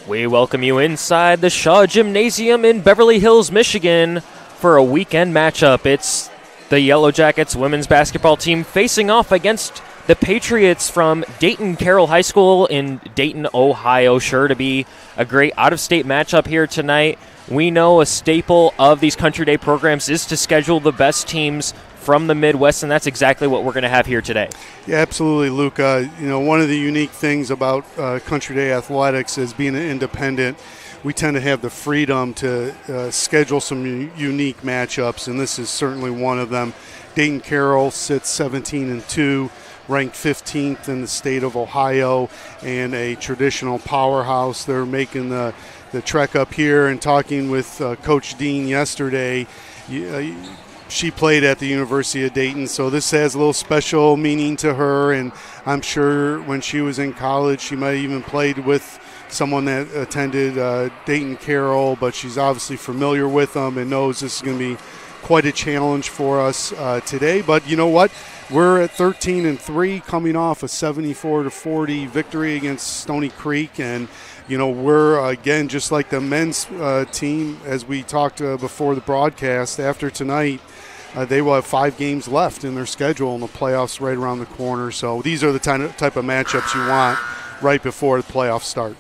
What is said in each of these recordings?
We welcome you inside the Shaw Gymnasium in Beverly Hills, Michigan for a weekend matchup. It's the Yellow Jackets women's basketball team facing off against the Patriots from Dayton Carroll High School in Dayton, Ohio. Sure to be a great out-of-state matchup here tonight. We know a staple of these Country Day programs is to schedule the best teams from the Midwest, and that's exactly what we're going to have here today. Yeah, absolutely, Luke. One of the unique things about Country Day athletics is being an independent. We tend to have the freedom to schedule some unique matchups, and this is certainly one of them. Dayton Carroll sits 17-2, ranked 15th in the state of Ohio, and a traditional powerhouse. They're making the trek up here, and talking with Coach Dean yesterday. She played at the University of Dayton, so this has a little special meaning to her, and I'm sure when she was in college she might have even played with someone that attended Dayton Carroll, but she's obviously familiar with them and knows this is going to be quite a challenge for us today. But you know what? We're at 13-3, coming off a 74-40 victory against Stony Creek, and we're, again, just like the men's team, as we talked before the broadcast, after tonight, they will have 5 games left in their schedule, and the playoffs right around the corner. So these are the type of matchups you want right before the playoffs start.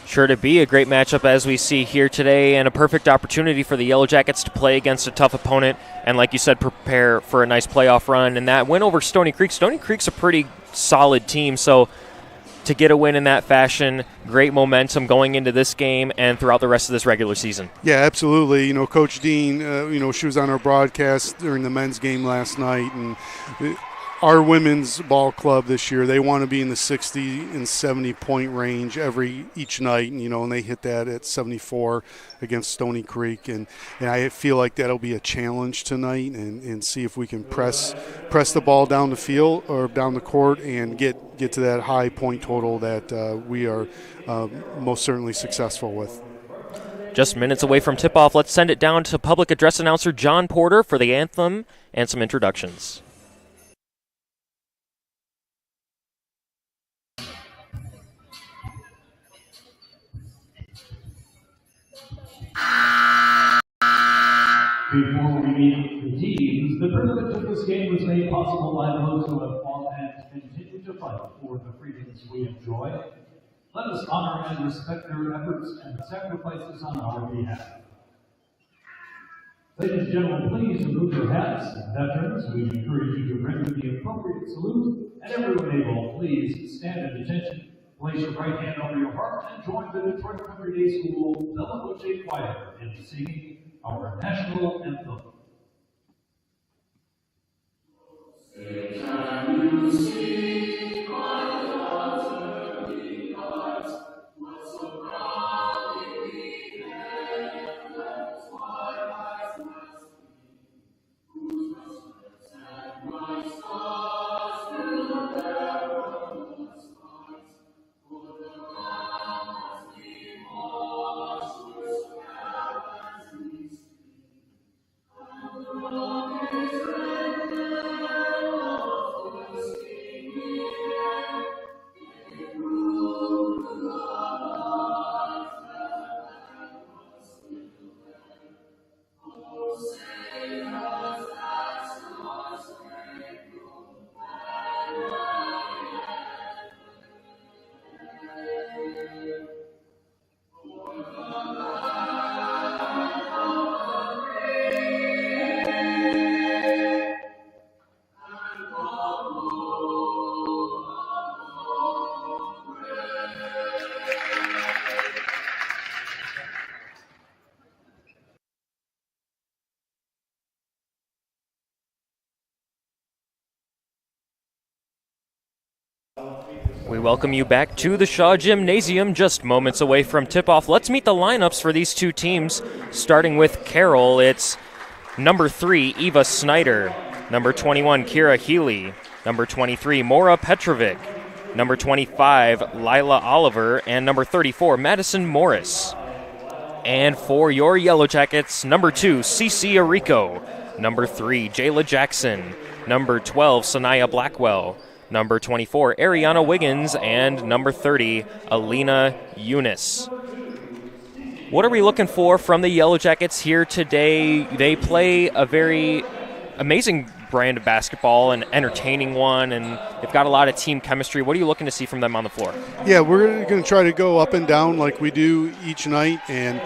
Sure to be a great matchup as we see here today, and a perfect opportunity for the Yellow Jackets to play against a tough opponent and, like you said, prepare for a nice playoff run. And that win over Stony Creek. Stony Creek's a pretty solid team, so to get a win in that fashion, great momentum going into this game and throughout the rest of this regular season. Yeah, absolutely. Coach Dean, she was on our broadcast during the men's game last night, and our women's ball club this year, they want to be in the 60 and 70 point range each night, and they hit that at 74 against Stony Creek, and I feel like that'll be a challenge tonight, and see if we can press the ball down the field or down the court and get to that high point total that we are most certainly successful with. Just minutes away from tip-off, let's send it down to public address announcer John Porter for the anthem and some introductions. Before we meet the teams, the privilege of this game was made possible by those who have fought and continue to fight for the freedoms we enjoy. Let us honor and respect their efforts and sacrifices on our behalf. Ladies and gentlemen, please remove your hats. Veterans, we encourage you to render the appropriate salute, and everyone able, please stand at attention. Place your right hand over your heart and join the Detroit Country Day School Bella Choir in singing our national anthem. Can you see my daughter delight? What so proudly we hailed, that's why I must be, whose must set my stars through the perilous fight, for the ground has been washed with swell as we speak, and the rock is red. We welcome you back to the Shaw Gymnasium, just moments away from tip-off. Let's meet the lineups for these two teams, starting with Carroll. It's number 3, Eva Snyder, number 21, Kira Healy, number 23, Maura Petrovic, number 25, Lila Oliver, and number 34, Madison Morris. And for your Yellow Jackets, number 2, Cece Arico, number 3, Jayla Jackson, number 12, Sanaya Blackwell, number 24, Ariana Wiggins, and number 30, Alina Eunice. What are we looking for from the Yellow Jackets here today? They play a very amazing brand of basketball, an entertaining one, and they've got a lot of team chemistry. What are you looking to see from them on the floor? Yeah, we're going to try to go up and down like we do each night and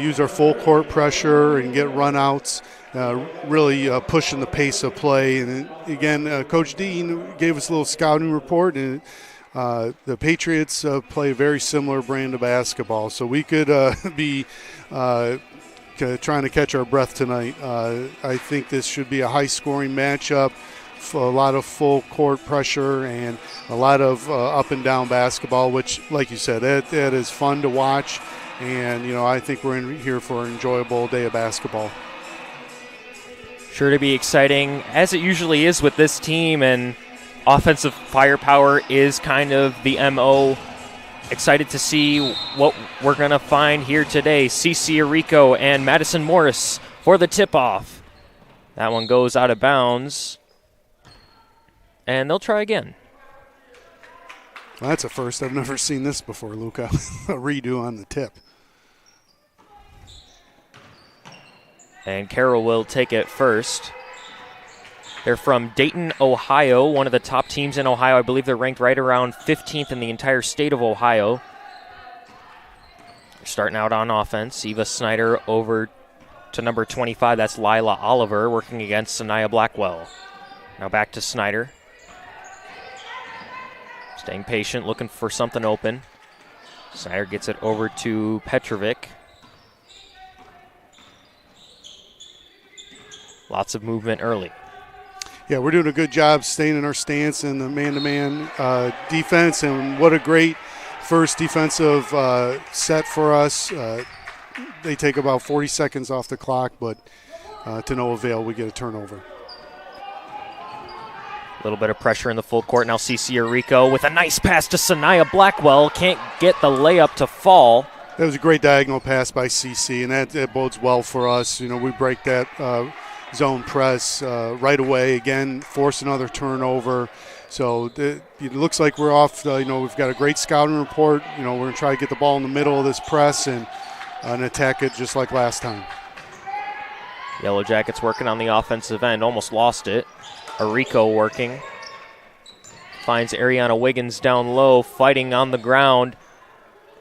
use our full court pressure and get run-outs, really pushing the pace of play. And again, Coach Dean gave us a little scouting report, and the Patriots play a very similar brand of basketball. So we could be trying to catch our breath tonight. I think this should be a high-scoring matchup, a lot of full court pressure and a lot of up and down basketball, which, like you said, that is fun to watch. And, I think we're in here for an enjoyable day of basketball. Sure to be exciting, as it usually is with this team, and offensive firepower is kind of the MO. Excited to see what we're going to find here today. CeCe Arico and Madison Morris for the tip-off. That one goes out of bounds, and they'll try again. Well, that's a first. I've never seen this before, Luca. A redo on the tip. And Carroll will take it first. They're from Dayton, Ohio, one of the top teams in Ohio. I believe they're ranked right around 15th in the entire state of Ohio. They're starting out on offense. Eva Snyder over to number 25. That's Lila Oliver working against Sanaya Blackwell. Now back to Snyder. Staying patient, looking for something open. Snyder gets it over to Petrovic. Lots of movement early. Yeah, we're doing a good job staying in our stance in the man-to-man defense, and what a great first defensive set for us. They take about 40 seconds off the clock, but to no avail, we get a turnover. A little bit of pressure in the full court. Now CeCe Arico with a nice pass to Sanaya Blackwell. Can't get the layup to fall. That was a great diagonal pass by CeCe, and that bodes well for us. We break that zone press right away. Again, force another turnover. So it looks like we're off. We've got a great scouting report. We're going to try to get the ball in the middle of this press and attack it just like last time. Yellow Jackets working on the offensive end. Almost lost it. Arico working. Finds Ariana Wiggins down low, fighting on the ground,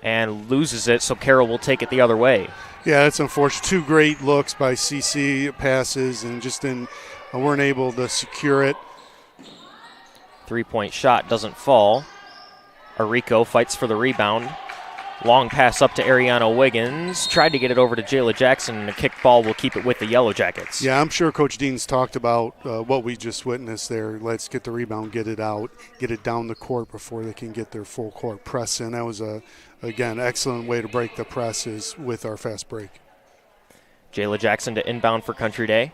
and loses it, so Carroll will take it the other way. Yeah, that's unfortunate. Two great looks by CeCe, passes, and just weren't able to secure it. Three-point shot doesn't fall. Arico fights for the rebound. Long pass up to Ariana Wiggins. Tried to get it over to Jayla Jackson, and a kick ball will keep it with the Yellow Jackets. Yeah, I'm sure Coach Dean's talked about what we just witnessed there. Let's get the rebound, get it out, get it down the court before they can get their full court press in. That was, again, excellent way to break the presses with our fast break. Jayla Jackson to inbound for Country Day.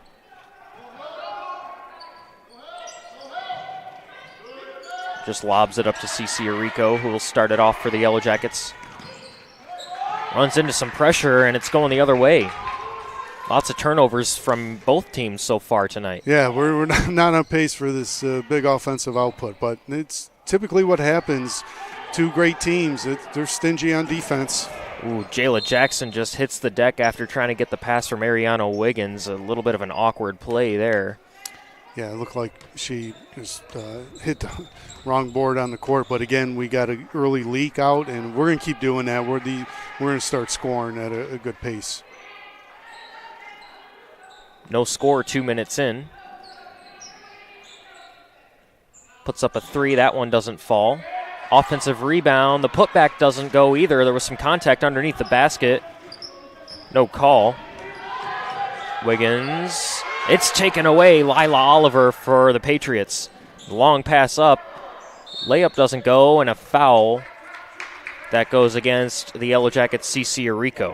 Just lobs it up to CeCe Arico, who will start it off for the Yellow Jackets. Runs into some pressure, and it's going the other way. Lots of turnovers from both teams so far tonight. Yeah, we're not on pace for this big offensive output, but it's typically what happens. Two great teams, they're stingy on defense. Ooh, Jayla Jackson just hits the deck after trying to get the pass from Ariana Wiggins. A little bit of an awkward play there. Yeah, it looked like she just hit the wrong board on the court. But, again, we got an early leak out, and we're going to keep doing that. We're going to start scoring at a good pace. No score 2 minutes in. Puts up a three. That one doesn't fall. Offensive rebound. The putback doesn't go either. There was some contact underneath the basket. No call. Wiggins. It's taken away. Lila Oliver for the Patriots. Long pass up. Layup doesn't go, and a foul. That goes against the Yellow Jackets' CeCe Arico.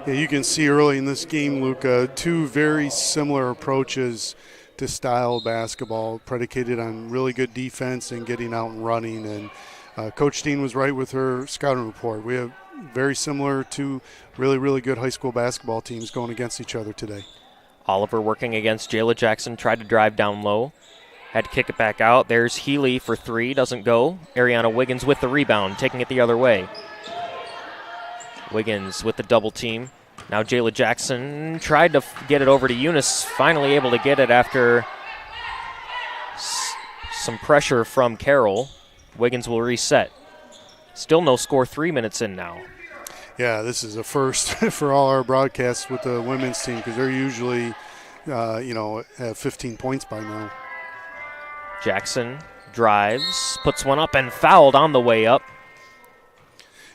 Yeah, you can see early in this game, Luca, two very similar approaches to style basketball, predicated on really good defense and getting out and running. And Coach Dean was right with her scouting report. We have very similar two really, really good high school basketball teams going against each other today. Oliver working against Jayla Jackson, tried to drive down low. Had to kick it back out. There's Healy for three, doesn't go. Ariana Wiggins with the rebound, taking it the other way. Wiggins with the double team. Now Jayla Jackson tried to get it over to Eunice, finally able to get it after some pressure from Carroll. Wiggins will reset. Still no score, 3 minutes in now. Yeah, this is a first for all our broadcasts with the women's team because they're usually, have 15 points by now. Jackson drives, puts one up and fouled on the way up.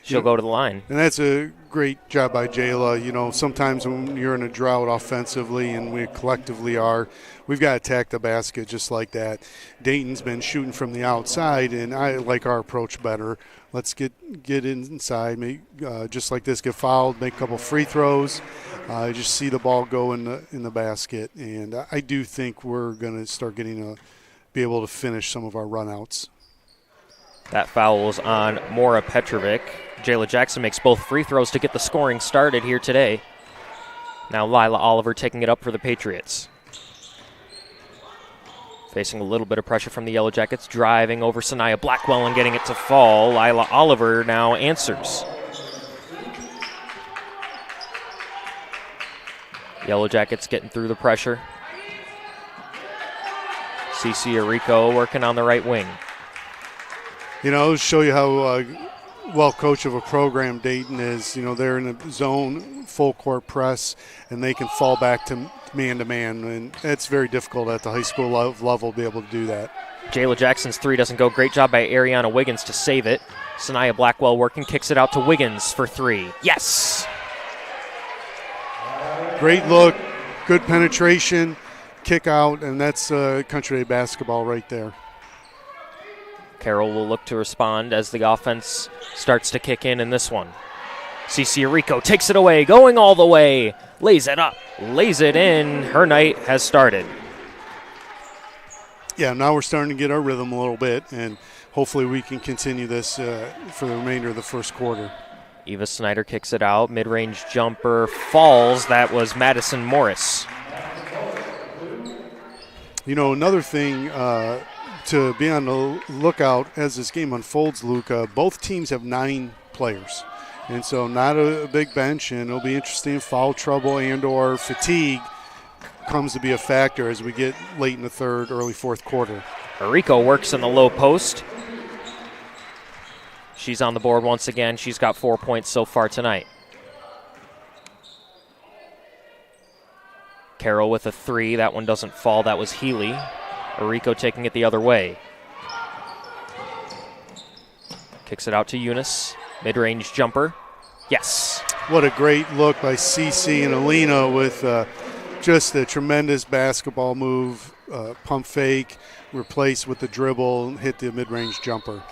She'll go to the line. And that's a great job by Jayla. You know, sometimes when you're in a drought offensively, and we collectively are, we've got to attack the basket just like that. Dayton's been shooting from the outside, and I like our approach better. Let's get inside, just like this, get fouled, make a couple free throws, just see the ball go in the basket. And I do think we're going to start be able to finish some of our runouts. That foul was on Mora Petrovic. Jayla Jackson makes both free throws to get the scoring started here today. Now Lila Oliver taking it up for the Patriots. Facing a little bit of pressure from the Yellow Jackets, driving over Sanaya Blackwell and getting it to fall. Lila Oliver now answers. Yellow Jackets getting through the pressure. Cece Arico working on the right wing. You know, show you how well coached of a program Dayton is. You know, they're in a zone, full court press, and they can fall back to man-to-man. And it's very difficult at the high school level to be able to do that. Jayla Jackson's three doesn't go. Great job by Ariana Wiggins to save it. Sanaya Blackwell working, kicks it out to Wiggins for three. Yes! Great look, good penetration, kick out, and that's Country Day basketball right there. Carroll will look to respond as the offense starts to kick in this one. Cece Arico takes it away, going all the way, lays it up, lays it in. Her night has started. Yeah, now we're starting to get our rhythm a little bit, and hopefully we can continue this for the remainder of the first quarter. Eva Snyder kicks it out, mid-range jumper falls. That was Madison Morris. You know, another thing to be on the lookout as this game unfolds, Luca, both teams have 9 players. And so not a big bench, and it'll be interesting if foul trouble and or fatigue comes to be a factor as we get late in the third, early fourth quarter. Arico works in the low post. She's on the board once again. She's got 4 points so far tonight. Carroll with a three. That one doesn't fall. That was Healy. Arico taking it the other way. Kicks it out to Eunice. Mid-range jumper. Yes. What a great look by Cece and Alina with just a tremendous basketball move. Pump fake, replace with the dribble, hit the mid-range jumper.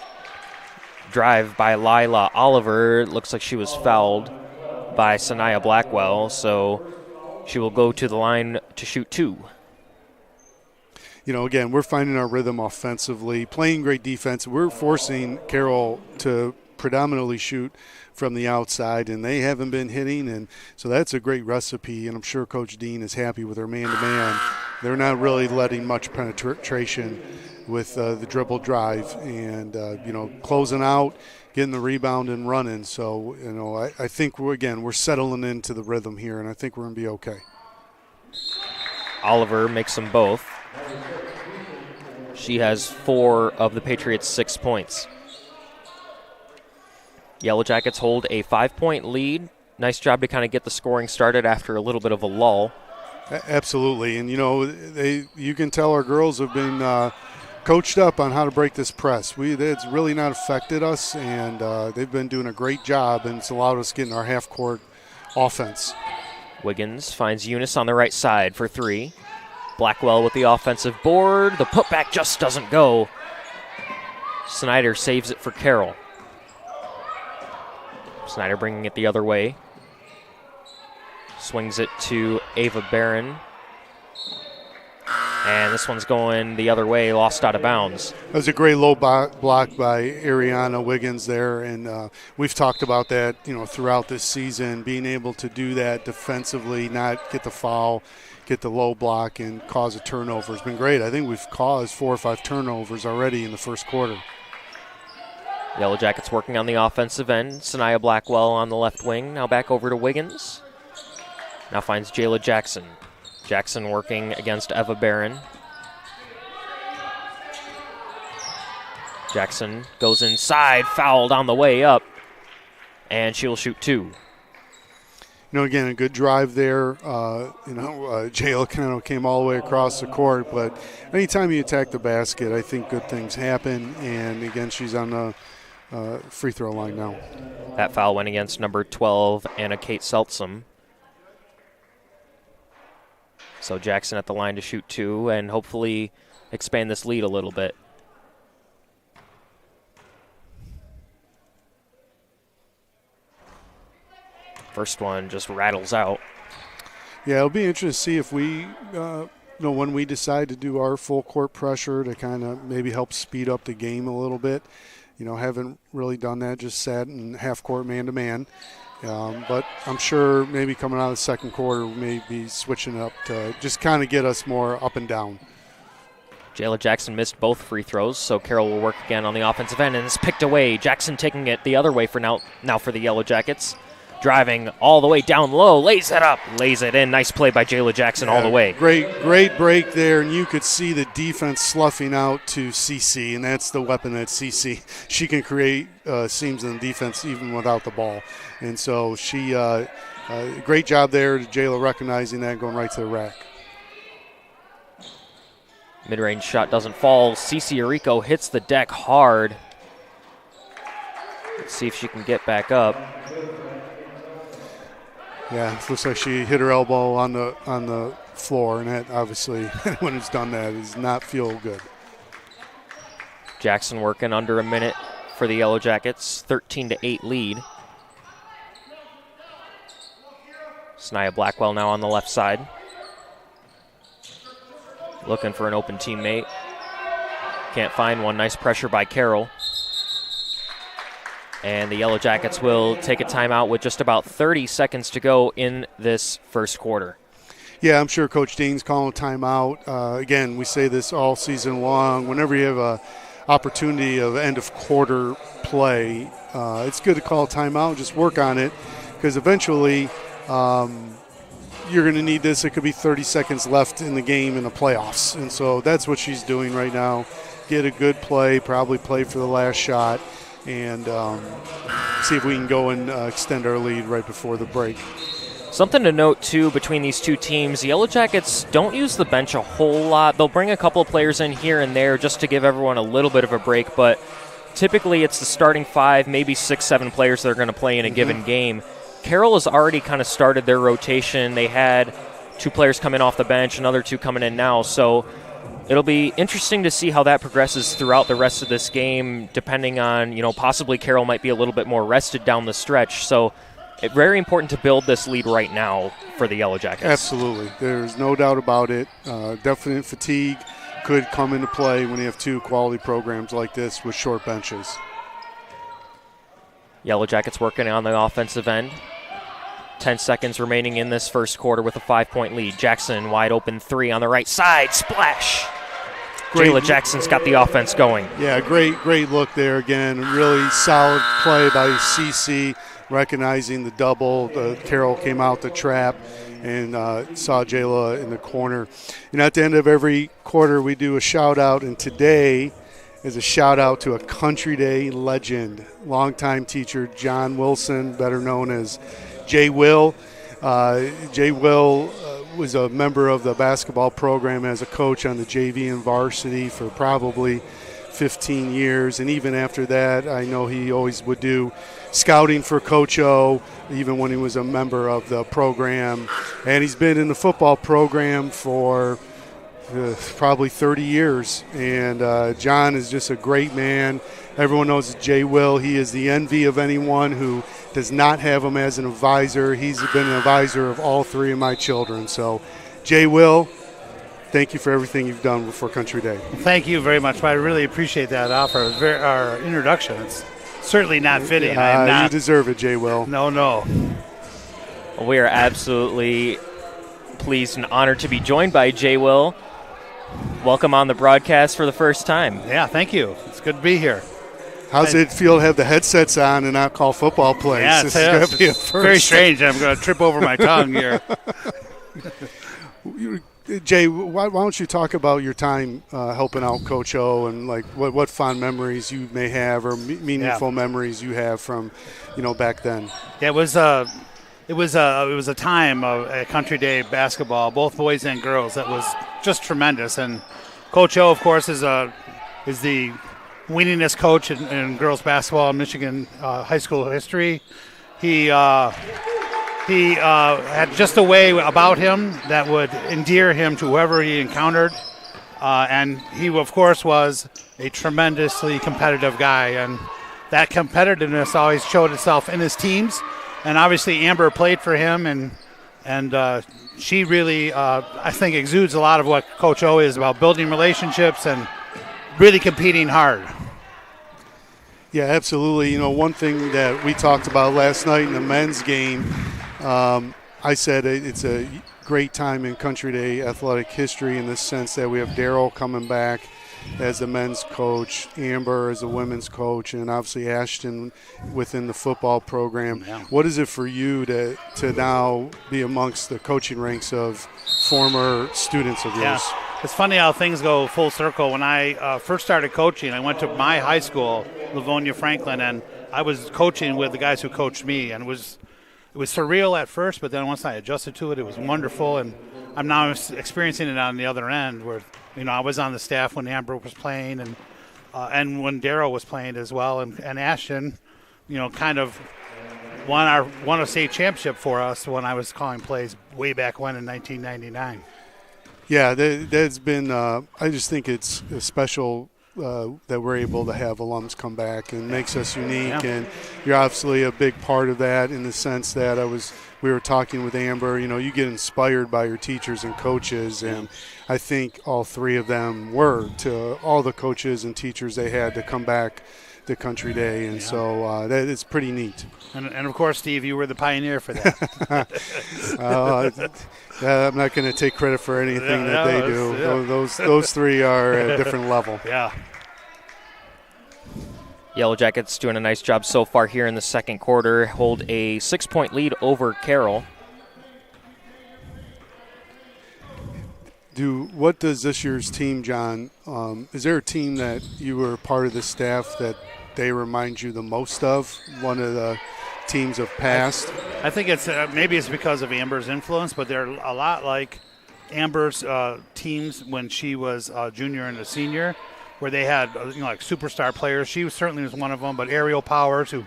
Drive by Lila Oliver. Looks like she was fouled by Sanaya Blackwell, so she will go to the line to shoot 2. You know, again, we're finding our rhythm offensively, playing great defense. We're forcing Carroll to predominantly shoot from the outside, and they haven't been hitting, and so that's a great recipe, and I'm sure Coach Dean is happy with their man-to-man. They're not really letting much penetration with the dribble drive and, closing out, getting the rebound and running. So, I think, we're settling into the rhythm here, and I think we're going to be okay. Oliver makes them both. She has 4 of the Patriots' 6 points. Yellow Jackets hold a 5-point lead. Nice job to kind of get the scoring started after a little bit of a lull. Absolutely. And, you can tell our girls have been coached up on how to break this press. It's really not affected us, and they've been doing a great job, and it's allowed us to get in our half-court offense. Wiggins finds Eunice on the right side for 3. Blackwell with the offensive board. The putback just doesn't go. Snyder saves it for Carroll. Snyder bringing it the other way. Swings it to Ava Barron. And this one's going the other way, lost out of bounds. That was a great low block by Ariana Wiggins there, and we've talked about that, throughout this season, being able to do that defensively, not get the foul, get the low block, and cause a turnover. It's been great. I think we've caused 4 or 5 turnovers already in the first quarter. Yellow Jackets working on the offensive end. Sanaya Blackwell on the left wing. Now back over to Wiggins. Now finds Jayla Jackson. Jackson working against Eva Barron. Jackson goes inside, fouled on the way up, and she'll shoot 2. Again, a good drive there. Jayla kind of came all the way across the court, but anytime you attack the basket, I think good things happen. And again, she's on the free throw line now. That foul went against number 12, Anna Kate Seltsam. So Jackson at the line to shoot 2 and hopefully expand this lead a little bit. First one just rattles out. Yeah, it'll be interesting to see if we, when we decide to do our full court pressure to kind of maybe help speed up the game a little bit. Haven't really done that, just sat in half court man-to-man. But I'm sure maybe coming out of the second quarter, we may be switching up to just kind of get us more up and down. Jayla Jackson missed both free throws, so Carroll will work again on the offensive end, and it's picked away. Jackson taking it the other way for now for the Yellow Jackets. Driving all the way down low, lays it up, lays it in. Nice play by Jayla Jackson all the way. Great break there, and you could see the defense sloughing out to CC, and that's the weapon at CC. She can create seams in the defense even without the ball. And so she, great job there, Jayla recognizing that and going right to the rack. Mid-range shot doesn't fall. CC Arico hits the deck hard. Let's see if she can get back up. Yeah, it looks like she hit her elbow on the floor, and that obviously, when it's done that, does not feel good. Jackson working under a minute for the Yellow Jackets, 13-8 lead. Sanaya Blackwell now on the left side. Looking for an open teammate. Can't find one. Nice pressure by Carroll. And the Yellow Jackets will take a timeout with just about 30 seconds to go in this first quarter. Yeah, I'm sure Coach Dean's calling a timeout. Again, we say this all season long. Whenever you have an opportunity of end of quarter play, it's good to call a timeout and just work on it, because eventually you're going to need this. It could be 30 seconds left in the game in the playoffs. And so that's what she's doing right now. Get a good play, probably play for the last shot, and see if we can go and extend our lead right before the break. Something to note, too, between these two teams, the Yellow Jackets don't use the bench a whole lot. They'll bring a couple of players in here and there just to give everyone a little bit of a break, but typically it's the starting 5, maybe 6-7 players that are going to play in a given game. Carroll has already kind of started their rotation. They had 2 players coming off the bench, another 2 coming in now, so it'll be interesting to see how that progresses throughout the rest of this game, depending on, possibly Carroll might be a little bit more rested down the stretch. So it's very important to build this lead right now for the Yellow Jackets. Absolutely. There's no doubt about it. Definite fatigue could come into play when you have 2 quality programs like this with short benches. Yellow Jackets working on the offensive end. 10 seconds remaining in this first quarter with a 5-point lead. Jackson wide open 3 on the right side. Splash! Jayla Jackson's got the offense going. Yeah, great look there again. Really solid play by CC, recognizing the double. Carroll came out the trap and saw Jayla in the corner. At the end of every quarter, we do a shout-out, and today is a shout-out to a Country Day legend, longtime teacher John Wilson, better known as Jay Will. Jay Will was a member of the basketball program as a coach on the JV and Varsity for probably 15 years. And even after that, I know he always would do scouting for Coach O, even when he was a member of the program. And he's been in the football program for probably 30 years. And John is just a great man. Everyone knows Jay Will. He is the envy of anyone who does not have him as an advisor. He's been an advisor of all 3 of my children. So, Jay Will, thank you for everything you've done for Country Day. Thank you very much. I really appreciate that offer. Our introduction. It's certainly not fitting. You deserve it, Jay Will. No. Well, we are absolutely pleased and honored to be joined by Jay Will. Welcome on the broadcast for the first time. Yeah, thank you. It's good to be here. How's it feel to have the headsets on and not call football plays? Yeah, This is going to be a first. Very strange. I'm going to trip over my tongue here. Jay, why don't you talk about your time helping out Coach O and like what fond memories you may have or meaningful memories you have from, back then? Yeah, it was a time at Country Day basketball, both boys and girls, that was just tremendous. And Coach O, of course, is the winningest coach in girls basketball in Michigan high school history. He had just a way about him that would endear him to whoever he encountered. And he, of course, was a tremendously competitive guy. And that competitiveness always showed itself in his teams. And obviously Amber played for him, and she really, I think, exudes a lot of what Coach O is about, building relationships and really competing hard. Yeah, absolutely. One thing that we talked about last night in the men's game, I said it's a great time in Country Day athletic history in the sense that we have Darryl coming back as the men's coach, Amber as the women's coach, and obviously Ashton within the football program. Yeah. What is it for you to now be amongst the coaching ranks of former students of yours? Yeah. It's funny how things go full circle. When I first started coaching, I went to my high school, Livonia Franklin, and I was coaching with the guys who coached me, and it was surreal at first, but then once I adjusted to it, it was wonderful, and I'm now experiencing it on the other end where, I was on the staff when Amber was playing and when Darryl was playing as well, and Ashton, kind of won a state championship for us when I was calling plays way back when in 1999. Yeah, that's been I just think it's a special that we're able to have alums come back and makes us unique. Yeah. And you're obviously a big part of that in the sense that we were talking with Amber, you get inspired by your teachers and coaches, and I think all three of them were to all the coaches and teachers they had to come back to Country Day, and so that is pretty neat. And of course, Steve, you were the pioneer for that. I'm not going to take credit for anything that they do. Yeah. Those three are at a different level. Yeah. Yellow Jackets doing a nice job so far here in the second quarter. Hold a 6-point lead over Carroll. What does this year's team, John, is there a team that you were part of the staff that they remind you the most of, one of the teams of past? I think it's maybe it's because of Amber's influence, but they're a lot like Amber's teams when she was a junior and a senior, where they had like superstar players. She certainly was one of them, but Ariel Powers, who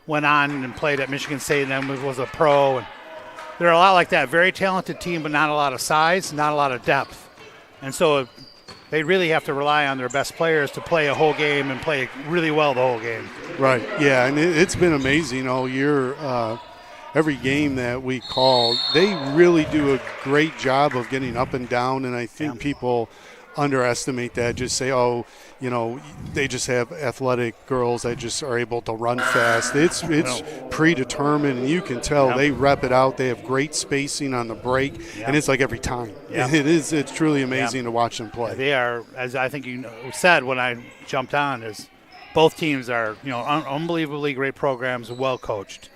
went on and played at Michigan State and then was a pro. And they're a lot like that. Very talented team, but not a lot of size, not a lot of depth. And so they really have to rely on their best players to play a whole game and play really well the whole game. Right, yeah, and it's been amazing all year. Every game that we call, they really do a great job of getting up and down, and I think people underestimate that, just say, they just have athletic girls that just are able to run fast. It's predetermined, and you can tell they rep it out. They have great spacing on the break, and it's like every time. It's truly amazing to watch them play. They are, as I think you said when I jumped on, is both teams are unbelievably great programs, well coached.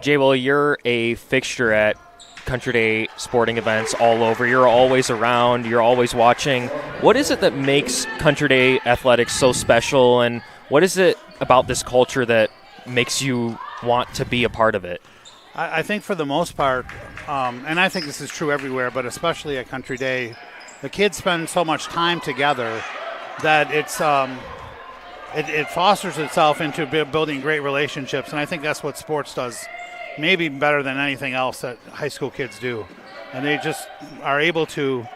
Jay, well, you're a fixture at Country Day sporting events all over. You're always around. You're always watching. What is it that makes Country Day athletics so special, and what is it about this culture that makes you want to be a part of it? I think for the most part, and I think this is true everywhere, but especially at Country Day, the kids spend so much time together that it fosters itself into building great relationships, and I think that's what sports does maybe better than anything else that high school kids do. And they just are able to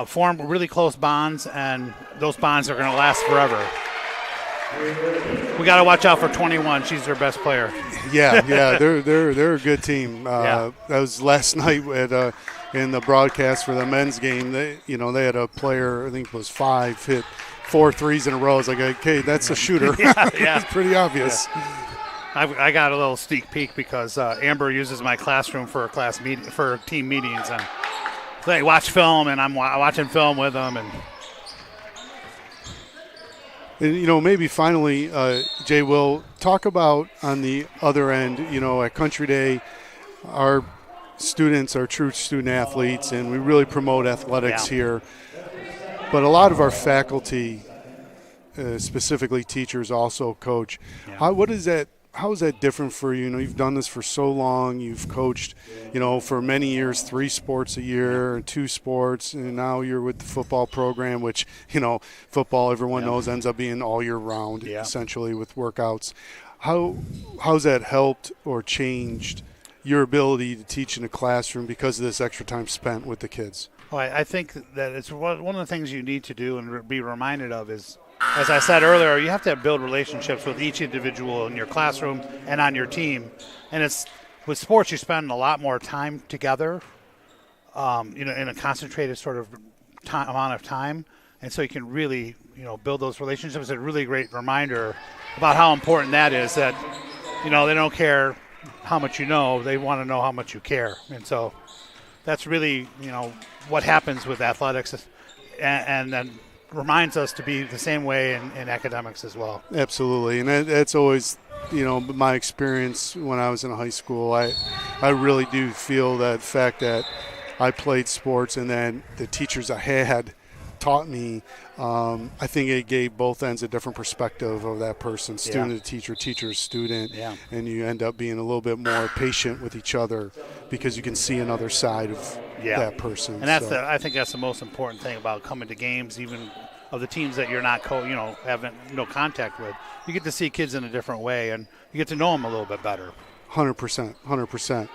form really close bonds, and those bonds are going to last forever. We got to watch out for 21. She's their best player. Yeah, they're a good team. That was last night in the broadcast for the men's game. They had a player, I think it was 5, hit 4 threes in a row. It's like, okay, that's a shooter. It's pretty obvious. Yeah. I got a little sneak peek because Amber uses my classroom for team meetings, and they watch film, and I'm watching film with them. And And, maybe finally, Jay, will talk about on the other end, at Country Day, our students are true student athletes, and we really promote athletics here. But a lot of our faculty, specifically teachers, also coach. Yeah. How is that different for you? You've done this for so long. You've coached, for many years, 3 sports a year, 2 sports, and now you're with the football program, which, football, everyone knows, ends up being all year round, essentially, with workouts. How's that helped or changed your ability to teach in a classroom because of this extra time spent with the kids? Well, I think that it's one of the things you need to do and be reminded of is, as I said earlier, you have to build relationships with each individual in your classroom and on your team. And it's with sports, you spend a lot more time together, in a concentrated sort of amount of time. And so you can really, build those relationships. It's a really great reminder about how important that is, that, they don't care how much you know, they want to know how much you care. And so that's really, what happens with athletics, and then reminds us to be the same way in academics as well. Absolutely, and that's always, my experience when I was in high school. I really do feel that fact that I played sports and then the teachers I had taught me, I think it gave both ends a different perspective of that person, student to teacher, teacher to student, and you end up being a little bit more patient with each other because you can see another side of that person. And that's I think that's the most important thing about coming to games, even of the teams that you're not having no contact with. You get to see kids in a different way, and you get to know them a little bit better. 100%.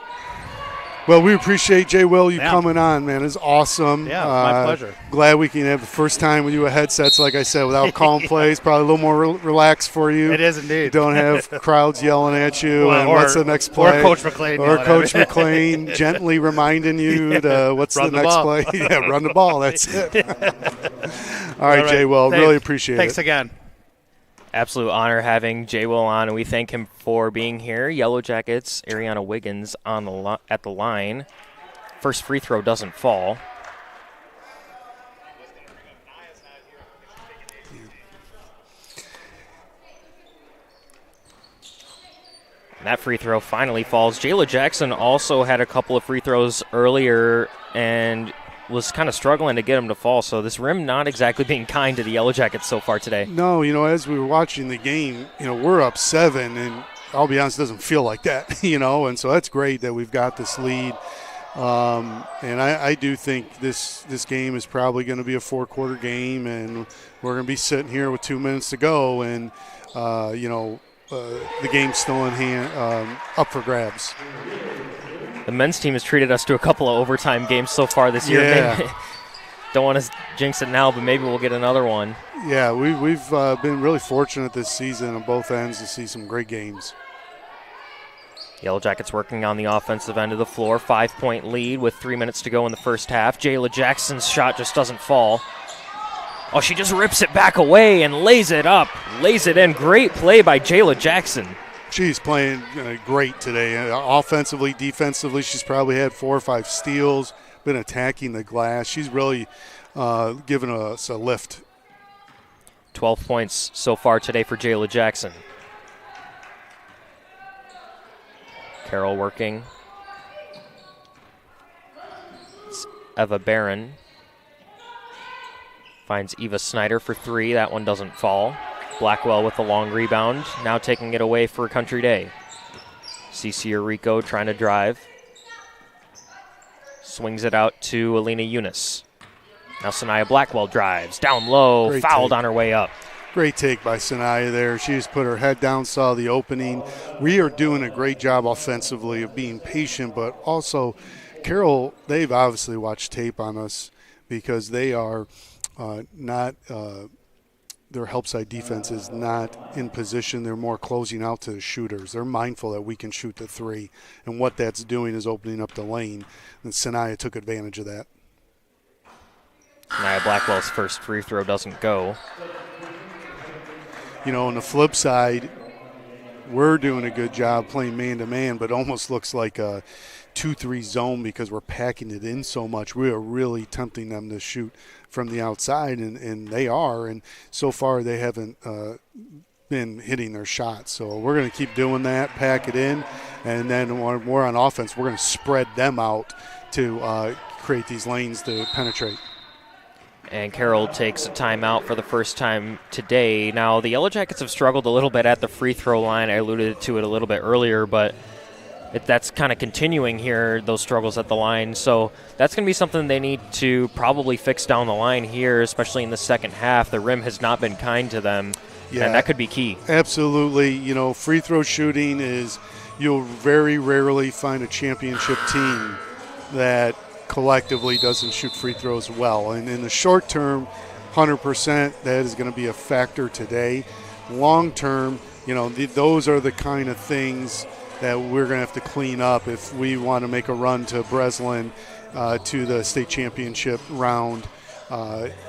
Well, we appreciate, Jay Will, you coming on, man. It's awesome. Yeah, my pleasure. Glad we can have the first time with you with headsets, like I said, without calling plays. Probably a little more relaxed for you. It is indeed. You don't have crowds yelling at you. And what's the next play? Or Coach McLean. Or Coach McLean gently reminding you what's the next play. Yeah, run the ball. That's it. All right, Jay Will. Really appreciate it. Thanks again. Absolute honor having Jay Will on, and we thank him for being here. Yellow Jackets, Ariana Wiggins at the line. First free throw doesn't fall. And that free throw finally falls. Jayla Jackson also had a couple of free throws earlier and was kind of struggling to get them to fall. So this rim not exactly being kind to the Yellow Jackets so far today. No, as we were watching the game, we're up 7, and I'll be honest, it doesn't feel like that, and so that's great that we've got this lead. And I do think this game is probably going to be a 4-quarter game, and we're going to be sitting here with 2 minutes to go, and, the game's still in hand, up for grabs. The men's team has treated us to a couple of overtime games so far this year. Yeah. Don't want to jinx it now, but maybe we'll get another one. Yeah, we've been really fortunate this season on both ends to see some great games. Yellow Jackets working on the offensive end of the floor. 5-point lead with 3 minutes to go in the first half. Jayla Jackson's shot just doesn't fall. Oh, she just rips it back away and lays it up. Lays it in. Great play by Jayla Jackson. She's playing great today. Offensively, defensively, she's probably had 4 or 5 steals, been attacking the glass. She's really given us a lift. 12 points so far today for Jayla Jackson. Carroll working. It's Eva Barron. Finds Eva Snyder for 3. That one doesn't fall. Blackwell with a long rebound, now taking it away for Country Day. CC Rico trying to drive. Swings it out to Alina Eunice. Now Sanaya Blackwell drives, down low, Great fouled take. On her way up. Great take by Sanaya there. She just put her head down, saw the opening. We are doing a great job offensively of being patient, but also Carroll, they've obviously watched tape on us because they are not their help side defense is not in position. They're more closing out to the shooters. They're mindful that we can shoot the 3, and what that's doing is opening up the lane, and Sanaya took advantage of that. Sanaya Blackwell's first free throw doesn't go. On the flip side, we're doing a good job playing man-to-man, but almost looks like a 2-3 zone because we're packing it in so much. We are really tempting them to shoot from the outside, and they are. And so far they haven't been hitting their shots. So we're going to keep doing that, pack it in, and then when we're on offense, we're going to spread them out to create these lanes to penetrate. And Carroll takes a timeout for the first time today. Now, the Yellow Jackets have struggled a little bit at the free throw line. I alluded to it a little bit earlier, but that's kind of continuing here, those struggles at the line. So that's going to be something they need to probably fix down the line here, especially in the second half. The rim has not been kind to them, and that could be key. Absolutely. You know, free throw shooting is, you'll very rarely find a championship team that collectively doesn't shoot free throws well. And in the short term, 100%, that is going to be a factor today. Long term, you know, those are the kind of things that we're going to have to clean up if we want to make a run to Breslin to the state championship round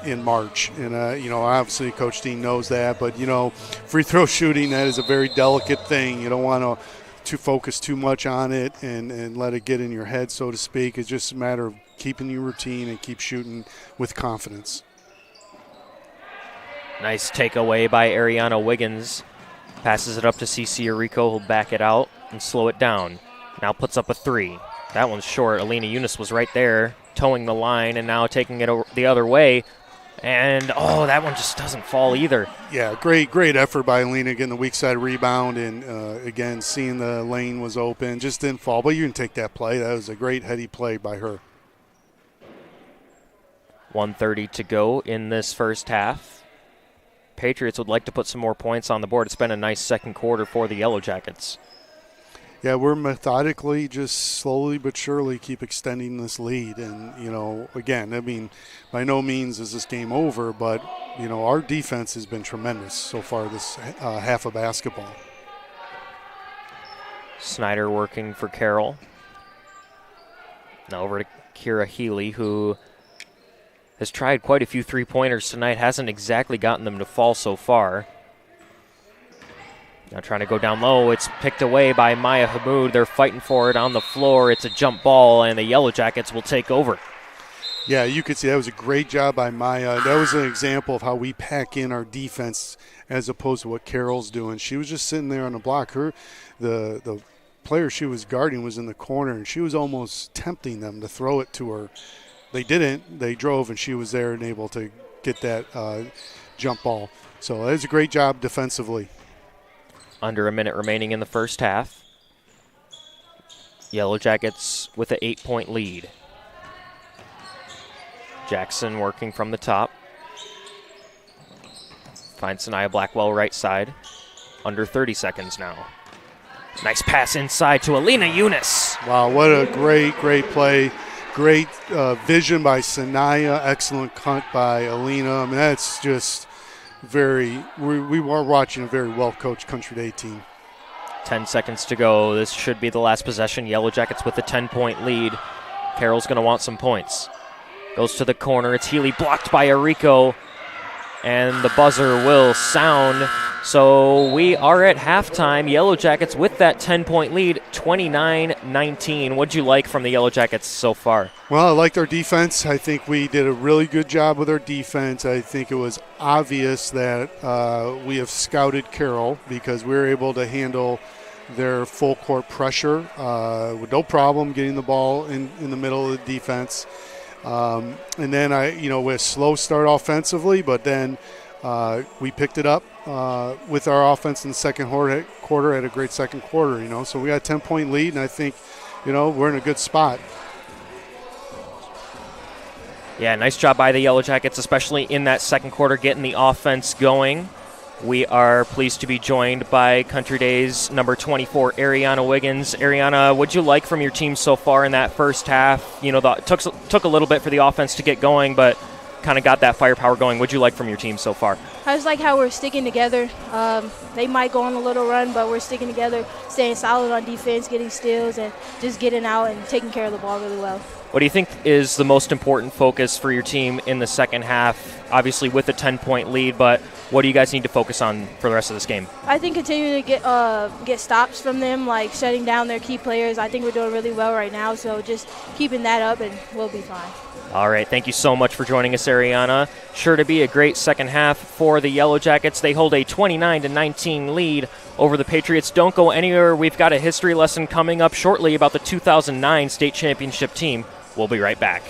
in March. And, you know, obviously Coach Dean knows that. But, you know, free throw shooting, that is a very delicate thing. You don't want to focus too much on it and let it get in your head, so to speak. It's just a matter of keeping your routine and keep shooting with confidence. Nice takeaway by Ariana Wiggins. Passes it up to CC Arico, who'll back it out and slow it down. Now puts up a three. That one's short. Alina Eunice was right there, towing the line, and now taking it the other way. And, that one just doesn't fall either. Yeah, great effort by Alina getting the weak side rebound. And, again, seeing the lane was open. Just didn't fall. But you can take that play. That was a great heady play by her. 1:30 to go in this first half. Patriots would like to put some more points on the board. It's been a nice second quarter for the Yellow Jackets. Yeah, we're methodically, just slowly but surely keep extending this lead. And, you know, again, I mean, by no means is this game over, but, you know, our defense has been tremendous so far this half of basketball. Snyder working for Carroll. Now over to Kira Healy, who has tried quite a few three-pointers tonight, hasn't exactly gotten them to fall so far. Now trying to go down low. It's picked away by Maya Hamoud. They're fighting for it on the floor. It's a jump ball, and the Yellow Jackets will take over. Yeah, you could see that was a great job by Maya. That was an example of how we pack in our defense as opposed to what Carroll's doing. She was just sitting there on the block. The player she was guarding was in the corner, and she was almost tempting them to throw it to her. They didn't. They drove, and she was there and able to get that jump ball. So that was a great job defensively. Under a minute remaining in the first half. Yellow Jackets with an 8-point lead. Jackson working from the top. Finds Sanaya Blackwell right side. Under 30 seconds now. Nice pass inside to Alina Eunice. Wow, what a great play. Great vision by Sanaya. Excellent cut by Alina. I mean, that's just we are watching a very well-coached Country Day team. 10 seconds to go. This should be the last possession. Yellow Jackets with a 10-point lead. Carroll's going to want some points. Goes to the corner. It's Healy blocked by Arico. And the buzzer will sound. So we are at halftime. Yellow Jackets with that 10-point lead, 29-19. What'd you like from the Yellow Jackets so far? Well, I liked our defense. I think we did a really good job with our defense. I think it was obvious that we have scouted Carroll because we were able to handle their full court pressure with no problem getting the ball in the middle of the defense. And then with a slow start offensively, but then we picked it up with our offense in the second quarter, had a great second quarter, So we got a 10-point lead, and I think, we're in a good spot. Yeah, nice job by the Yellow Jackets, especially in that second quarter, getting the offense going. We are pleased to be joined by Country Day's number 24, Ariana Wiggins. Ariana, what'd you like from your team so far in that first half? It took a little bit for the offense to get going, but kind of got that firepower going. What'd you like from your team so far? I just like how we're sticking together. They might go on a little run, but we're sticking together, staying solid on defense, getting steals, and just getting out and taking care of the ball really well. What do you think is the most important focus for your team in the second half? Obviously with a 10-point lead, but what do you guys need to focus on for the rest of this game? I think continuing to get stops from them, like shutting down their key players. I think we're doing really well right now, so just keeping that up and we'll be fine. All right, thank you so much for joining us, Ariana. Sure to be a great second half for the Yellow Jackets. They hold a 29-19 lead over the Patriots. Don't go anywhere. We've got a history lesson coming up shortly about the 2009 state championship team. We'll be right back.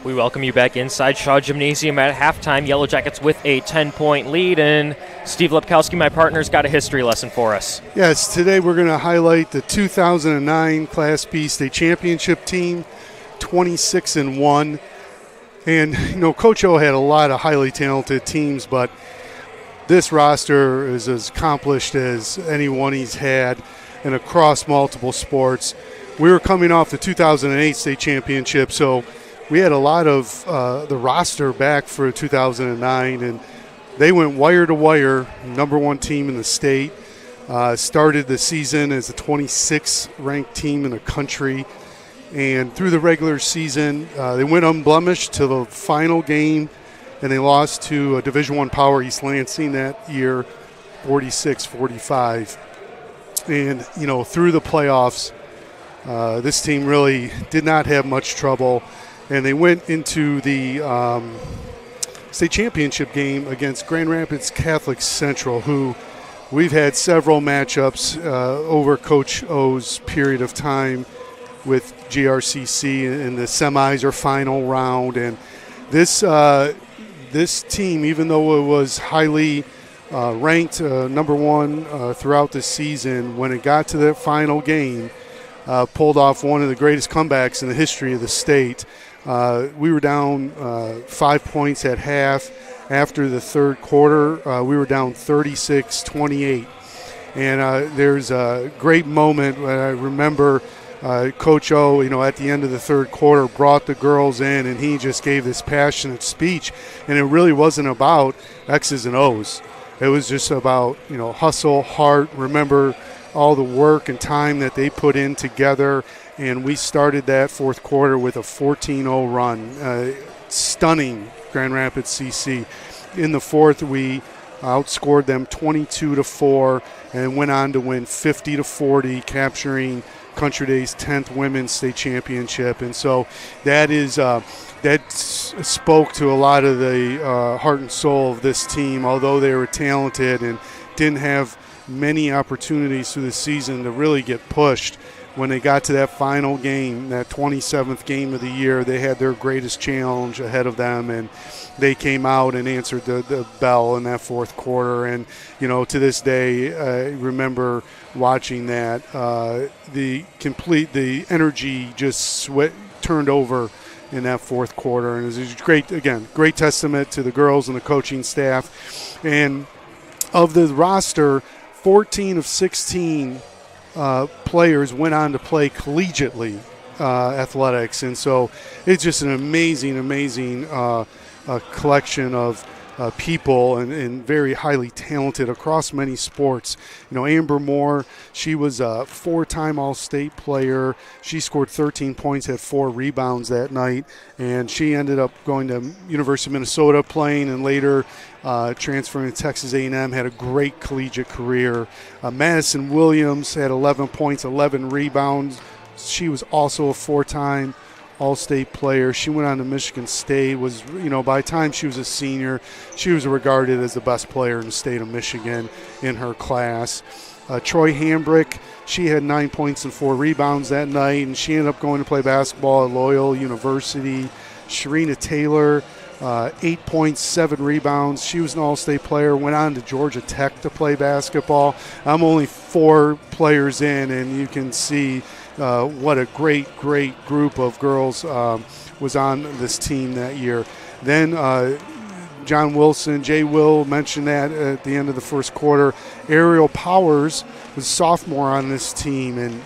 We welcome you back inside Shaw Gymnasium at halftime. Yellow Jackets with a 10-point lead, and Steve Lepkowski, my partner's got a history lesson for us. Yes, today we're going to highlight the 2009 Class B state championship team, 26-1. And, you know, Coach O had a lot of highly talented teams, but this roster is as accomplished as anyone he's had and across multiple sports. We were coming off the 2008 state championship, so we had a lot of the roster back for 2009, and they went wire to wire, number one team in the state. Started the season as the 26th ranked team in the country, and through the regular season, they went unblemished to the final game, and they lost to a Division I power, East Lansing, that year, 46-45. And, you know, through the playoffs, this team really did not have much trouble. And they went into the state championship game against Grand Rapids Catholic Central, who we've had several matchups over Coach O's period of time with GRCC in the semis or final round. And this team, even though it was highly ranked number one throughout the season, when it got to that final game, pulled off one of the greatest comebacks in the history of the state. We were down 5 points at half. After the third quarter, we were down 36-28. And there's a great moment when I remember Coach O, at the end of the third quarter brought the girls in, and he just gave this passionate speech. And it really wasn't about X's and O's. It was just about, hustle, heart, remember all the work and time that they put in together. And we started that fourth quarter with a 14-0 run. Stunning Grand Rapids CC. In the fourth, we outscored them 22-4 and went on to win 50-40, capturing Country Day's 10th Women's State Championship. And so that spoke to a lot of the heart and soul of this team, although they were talented and didn't have many opportunities through the season to really get pushed. When they got to that final game, that 27th game of the year, they had their greatest challenge ahead of them, and they came out and answered the bell in that fourth quarter. And, to this day, I remember watching that. The energy just turned over in that fourth quarter. And it was great testament to the girls and the coaching staff. And of the roster, 14 of 16 players went on to play collegiately athletics, and so it's just an amazing collection of people and very highly talented across many sports. Amber Moore, she was a 4-time All-State player. She scored 13 points, had 4 rebounds that night, and she ended up going to University of Minnesota playing, and later transferring to Texas A&M, had a great collegiate career. Madison Williams had 11 points, 11 rebounds. She was also a 4-time All-State player. She went on to Michigan State, by the time she was a senior, she was regarded as the best player in the state of Michigan in her class. Troy Hambrick, she had 9 points and 4 rebounds that night, and she ended up going to play basketball at Loyola University. Sharina Taylor, 8 points, 7 rebounds. She was an All-State player, went on to Georgia Tech to play basketball. I'm only 4 players in, and you can see what a great group of girls was on this team that year. Then John Wilson, Jay Will mentioned that at the end of the first quarter. Ariel Powers was a sophomore on this team, and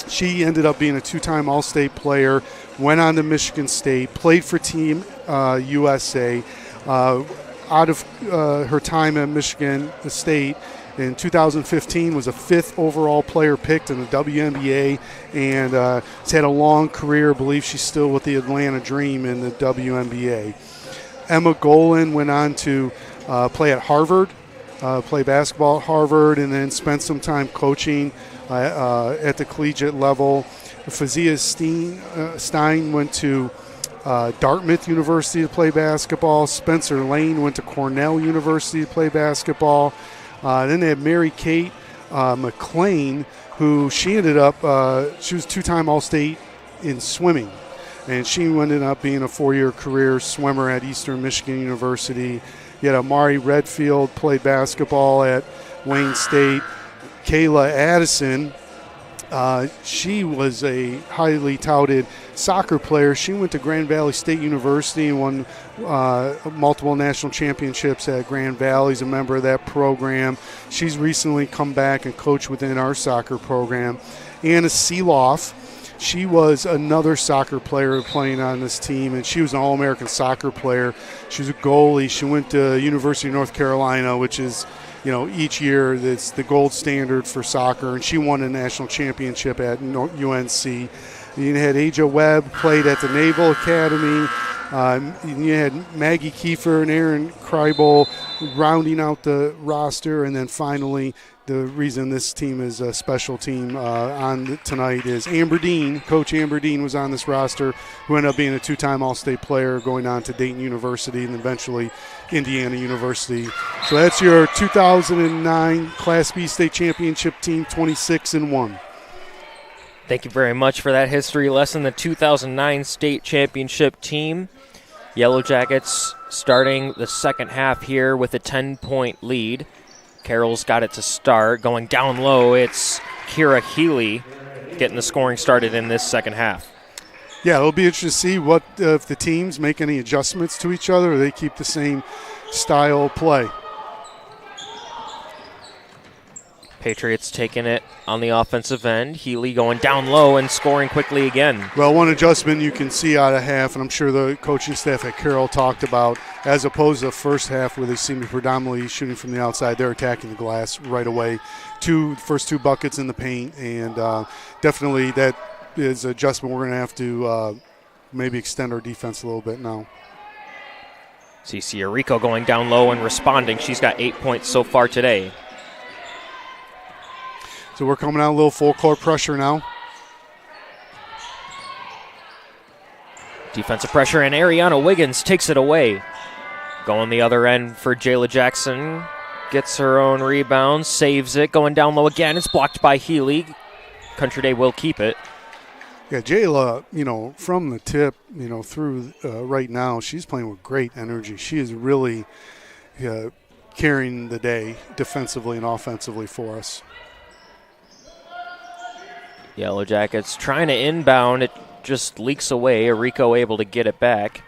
she ended up being a 2-time All-State player, went on to Michigan State, played for Team USA. Out of her time at Michigan State, in 2015 was a 5th overall player picked in the WNBA, and has had a long career. I believe she's still with the Atlanta Dream in the WNBA. Emma Golan went on to play at Harvard, play basketball at Harvard, and then spent some time coaching at the collegiate level. Fazia Stein went to Dartmouth University to play basketball. Spencer Lane went to Cornell University to play basketball. Then they had Mary Kate McLean, who she ended up, she was 2-time All-State in swimming. And she ended up being a 4-year career swimmer at Eastern Michigan University. You had Amari Redfield, played basketball at Wayne State. Kayla Addison, she was a highly touted soccer player. She went to Grand Valley State University and won multiple national championships at Grand Valley. She's a member of that program. She's recently come back and coached within our soccer program. Anna Seeloff, she was another soccer player playing on this team, and she was an All-American soccer player. She was a goalie. She went to University of North Carolina, which is, each year it's the gold standard for soccer, and she won a national championship at UNC. You had Aja Webb, played at the Naval Academy. You had Maggie Kiefer and Aaron Kreibel rounding out the roster. And then finally, the reason this team is a special team on tonight is Amber Dean. Coach Amber Dean was on this roster, who ended up being a 2-time All-State player, going on to Dayton University and eventually Indiana University. So that's your 2009 Class B State Championship team, 26-1. Thank you very much for that history lesson. The 2009 state championship team. Yellow Jackets starting the second half here with a 10-point lead. Carroll's got it to start. Going down low, it's Kira Healy getting the scoring started in this second half. Yeah, it'll be interesting to see what if the teams make any adjustments to each other or they keep the same style of play. Patriots taking it on the offensive end. Healy going down low and scoring quickly again. Well, one adjustment you can see out of half, and I'm sure the coaching staff at Carroll talked about, as opposed to the first half where they seem to be predominantly shooting from the outside, they're attacking the glass right away. First two buckets in the paint, and definitely that is an adjustment we're going to have to maybe extend our defense a little bit now. CC Arico going down low and responding. She's got 8 points so far today. So we're coming out a little full court pressure now. Defensive pressure, and Ariana Wiggins takes it away. Going the other end for Jayla Jackson. Gets her own rebound, saves it. Going down low again. It's blocked by Healy. Country Day will keep it. Yeah, Jayla, from the tip, through right now, she's playing with great energy. She is really carrying the day defensively and offensively for us. Yellow Jackets trying to inbound. It just leaks away. Arico able to get it back.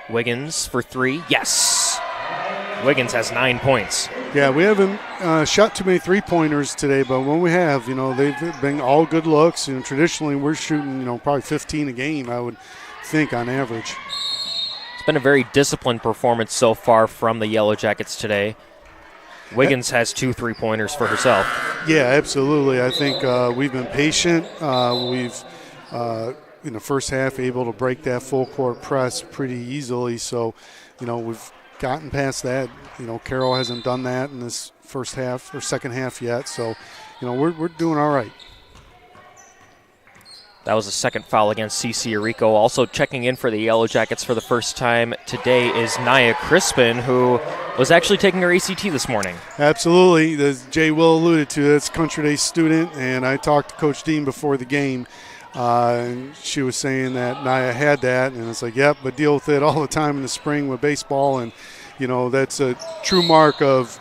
Wiggins for three. Yes. Wiggins has 9 points. Yeah, we haven't shot too many three-pointers today, but when we have, they've been all good looks. Traditionally, we're shooting, probably 15 a game, I would think, on average. It's been a very disciplined performance so far from the Yellow Jackets today. Wiggins has 2 3-pointers for herself. Yeah, absolutely. I think we've been patient. We've, in the first half, able to break that full-court press pretty easily. So, we've gotten past that. Carroll hasn't done that in this first half or second half yet. So, we're doing all right. That was a second foul against CC Arico. Also checking in for the Yellow Jackets for the first time today is Nia Crispin, who was actually taking her ACT this morning. Absolutely. As Jay Will alluded to, that's Country Day student, and I talked to Coach Dean before the game. And she was saying that Nia had that, and it's like, yep, but deal with it all the time in the spring with baseball. And, that's a true mark of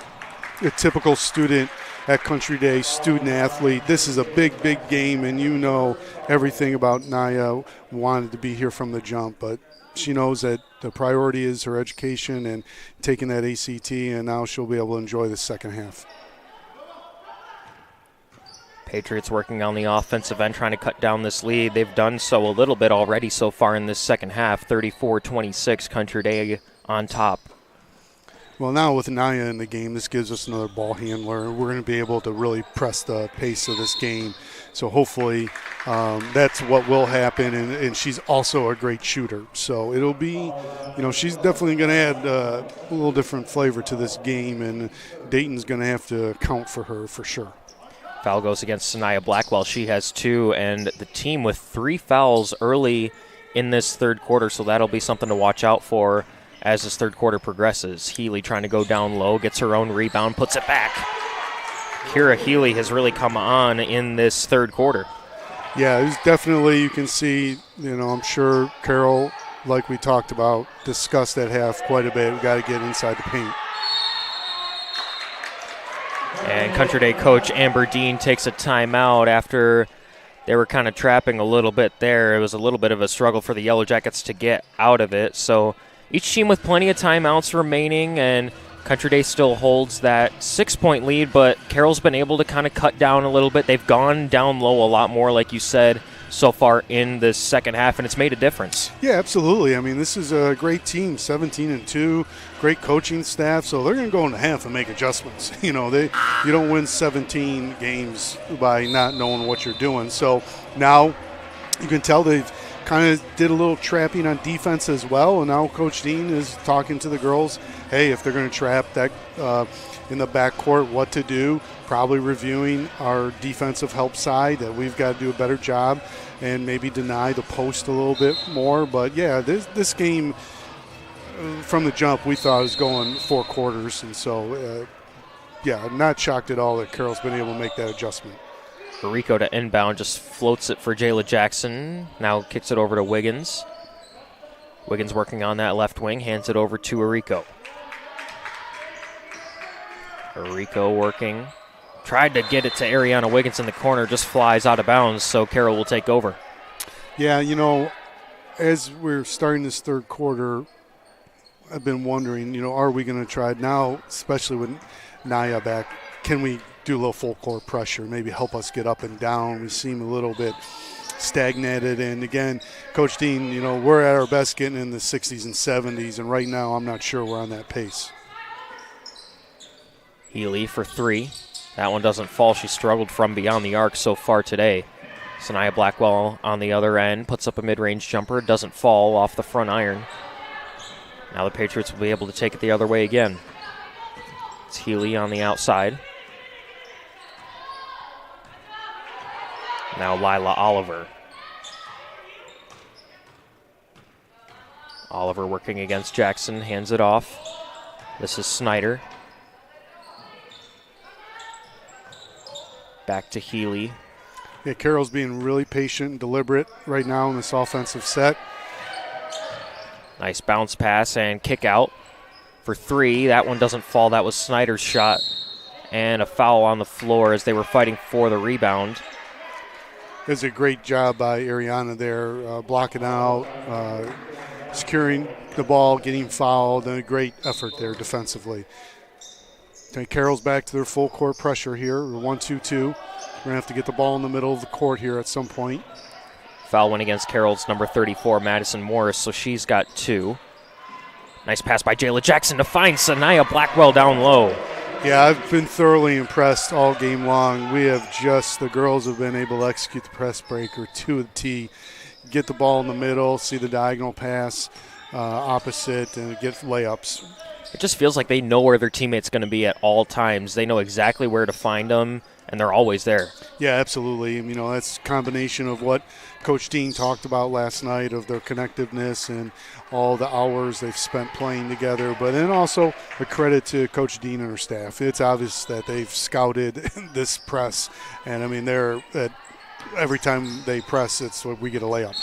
a typical student at Country Day, student athlete. This is a big, big game, and everything about Nia. Wanted to be here from the jump, but she knows that the priority is her education and taking that ACT, and now she'll be able to enjoy the second half. Patriots working on the offensive end, trying to cut down this lead. They've done so a little bit already so far in this second half. 34-26, Country Day on top. Well, now with Nia in the game, this gives us another ball handler. We're going to be able to really press the pace of this game. So hopefully that's what will happen, and she's also a great shooter. So it'll be, she's definitely going to add a little different flavor to this game, and Dayton's going to have to account for her for sure. Foul goes against Sanaya Blackwell. She has 2, and the team with 3 fouls early in this third quarter, so that'll be something to watch out for as this third quarter progresses. Healy trying to go down low, gets her own rebound, puts it back. Kira Healy has really come on in this third quarter. Yeah, it's definitely, you can see, I'm sure Carroll, like we talked about, discussed that half quite a bit. We got to get inside the paint. And Country Day coach Amber Dean takes a timeout after they were kind of trapping a little bit there. It was a little bit of a struggle for the Yellow Jackets to get out of it. So each team with plenty of timeouts remaining, and Country Day still holds that 6-point lead, but Carroll's been able to kind of cut down a little bit. They've gone down low a lot more, like you said, so far in the second half, and it's made a difference. Yeah, absolutely. I mean, this is a great team, 17-2, great coaching staff, so they're going to go into half and make adjustments. You don't win 17 games by not knowing what you're doing. So now you can tell they've kind of did a little trapping on defense as well, and now Coach Dean is talking to the girls, hey, if they're going to trap that in the backcourt, what to do, probably reviewing our defensive help side, that we've got to do a better job and maybe deny the post a little bit more. But, yeah, this game from the jump we thought was going 4 quarters, and so, not shocked at all that Carroll's been able to make that adjustment. Arico to inbound, just floats it for Jayla Jackson. Now kicks it over to Wiggins. Wiggins working on that left wing, hands it over to Arico. Arico working. Tried to get it to Ariana Wiggins in the corner, just flies out of bounds, so Carroll will take over. Yeah, as we're starting this third quarter, I've been wondering, are we going to try now, especially with Naya back, can we do a little full court pressure, maybe help us get up and down? We seem a little bit stagnated. And again, Coach Dean, we're at our best getting in the 60s and 70s, and right now I'm not sure we're on that pace. Healy for three. That one doesn't fall. She struggled from beyond the arc so far today. Sanaya Blackwell on the other end puts up a mid-range jumper. Doesn't fall off the front iron. Now the Patriots will be able to take it the other way again. It's Healy on the outside. Now Lila Oliver. Oliver working against Jackson, hands it off. This is Snyder. Back to Healy. Yeah, Carroll's being really patient and deliberate right now in this offensive set. Nice bounce pass and kick out for three. That one doesn't fall. That was Snyder's shot. And a foul on the floor as they were fighting for the rebound. It was a great job by Ariana there, blocking out, securing the ball, getting fouled, and a great effort there defensively. Okay, Carroll's back to their full court pressure here. 1-2-2. We're going to have to get the ball in the middle of the court here at some point. Foul went against Carroll's number 34, Madison Morris, so she's got two. Nice pass by Jayla Jackson to find Sanaya Blackwell down low. Yeah, I've been thoroughly impressed all game long. The girls have been able to execute the press breaker to the tee, get the ball in the middle, see the diagonal pass opposite, and get layups. It just feels like they know where their teammate's going to be at all times. They know exactly where to find them, and they're always there. Yeah, absolutely. That's a combination of what Coach Dean talked about last night of their connectiveness and all the hours they've spent playing together, but then also a credit to Coach Dean and her staff. It's obvious that they've scouted this press, and they're every time they press, it's what we get a layup.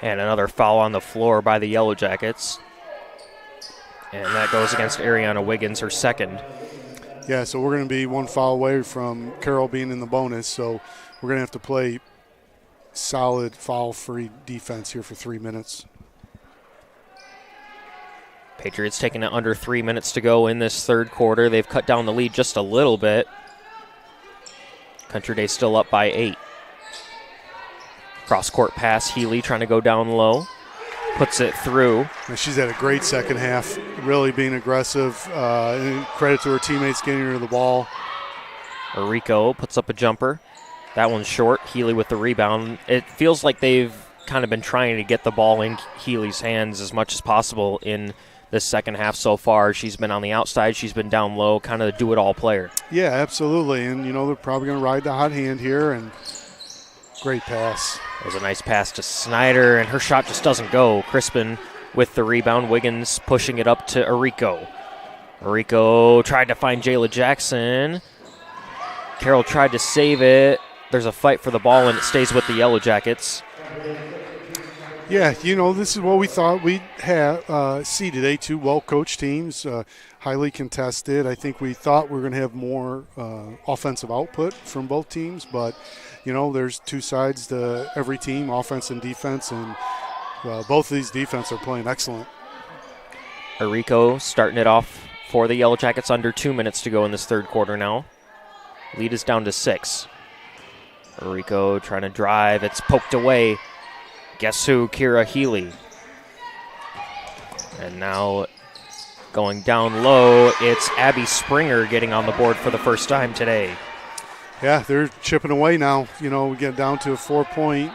And another foul on the floor by the Yellow Jackets. And that goes against Ariana Wiggins, her second. Yeah, so we're going to be one foul away from Carroll being in the bonus, so we're going to have to play solid foul-free defense here for 3 minutes. Patriots taking it under 3 minutes to go in this third quarter. They've cut down the lead just a little bit. Country Day still up by 8. Cross-court pass, Healy trying to go down low. Puts it through. And she's had a great second half, really being aggressive. And credit to her teammates getting her the ball. Arico puts up a jumper. That one's short. Healy with the rebound. It feels like they've kind of been trying to get the ball in Healy's hands as much as possible in this second half so far. She's been on the outside. She's been down low, kind of a do-it-all player. Yeah, absolutely. And, they're probably going to ride the hot hand here. And great pass. It was a nice pass to Snyder, and her shot just doesn't go. Crispin with the rebound. Wiggins pushing it up to Arico. Arico tried to find Jayla Jackson. Carroll tried to save it. There's a fight for the ball, and it stays with the Yellow Jackets. Yeah, this is what we thought we'd have see today. Two well-coached teams, highly contested. I think we thought we were going to have more offensive output from both teams, but there's two sides to every team, offense and defense, and both of these defense are playing excellent. Arico starting it off for the Yellow Jackets, under 2 minutes to go in this third quarter now. Lead is down to 6. Arico trying to drive. It's poked away. Guess who? Kira Healy. And now going down low, it's Abby Springer getting on the board for the first time today. Yeah, they're chipping away now. We get down to a 4-point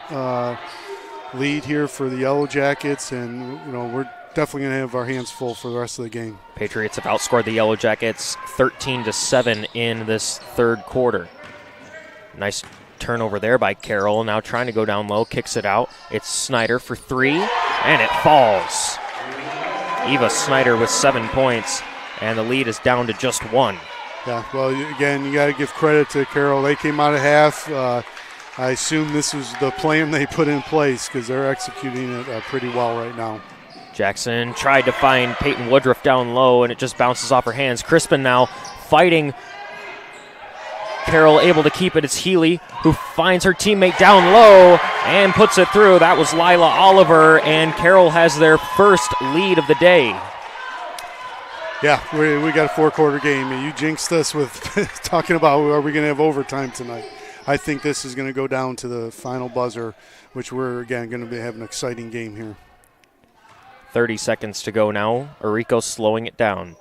lead here for the Yellow Jackets, and, we're definitely going to have our hands full for the rest of the game. Patriots have outscored the Yellow Jackets 13-7 in this third quarter. Nice turnover there by Carroll. Now trying to go down low, kicks it out. It's Snyder for 3, and it falls. Eva Snyder with 7 points, and the lead is down to just 1. Yeah, well, again, you got to give credit to Carroll. They came out of half, I assume this was the plan they put in place because they're executing it pretty well right now. Jackson tried to find Peyton Woodruff down low, and it just bounces off her hands. Crispin now fighting. Carroll able to keep it. It's Healy who finds her teammate down low and puts it through. That was Lila Oliver, and Carroll has their first lead of the day. Yeah, we got a 4-quarter game. You jinxed us with talking about are we going to have overtime tonight. I think this is going to go down to the final buzzer, which we're, again, going to have an exciting game here. 30 seconds to go now. Arico slowing it down.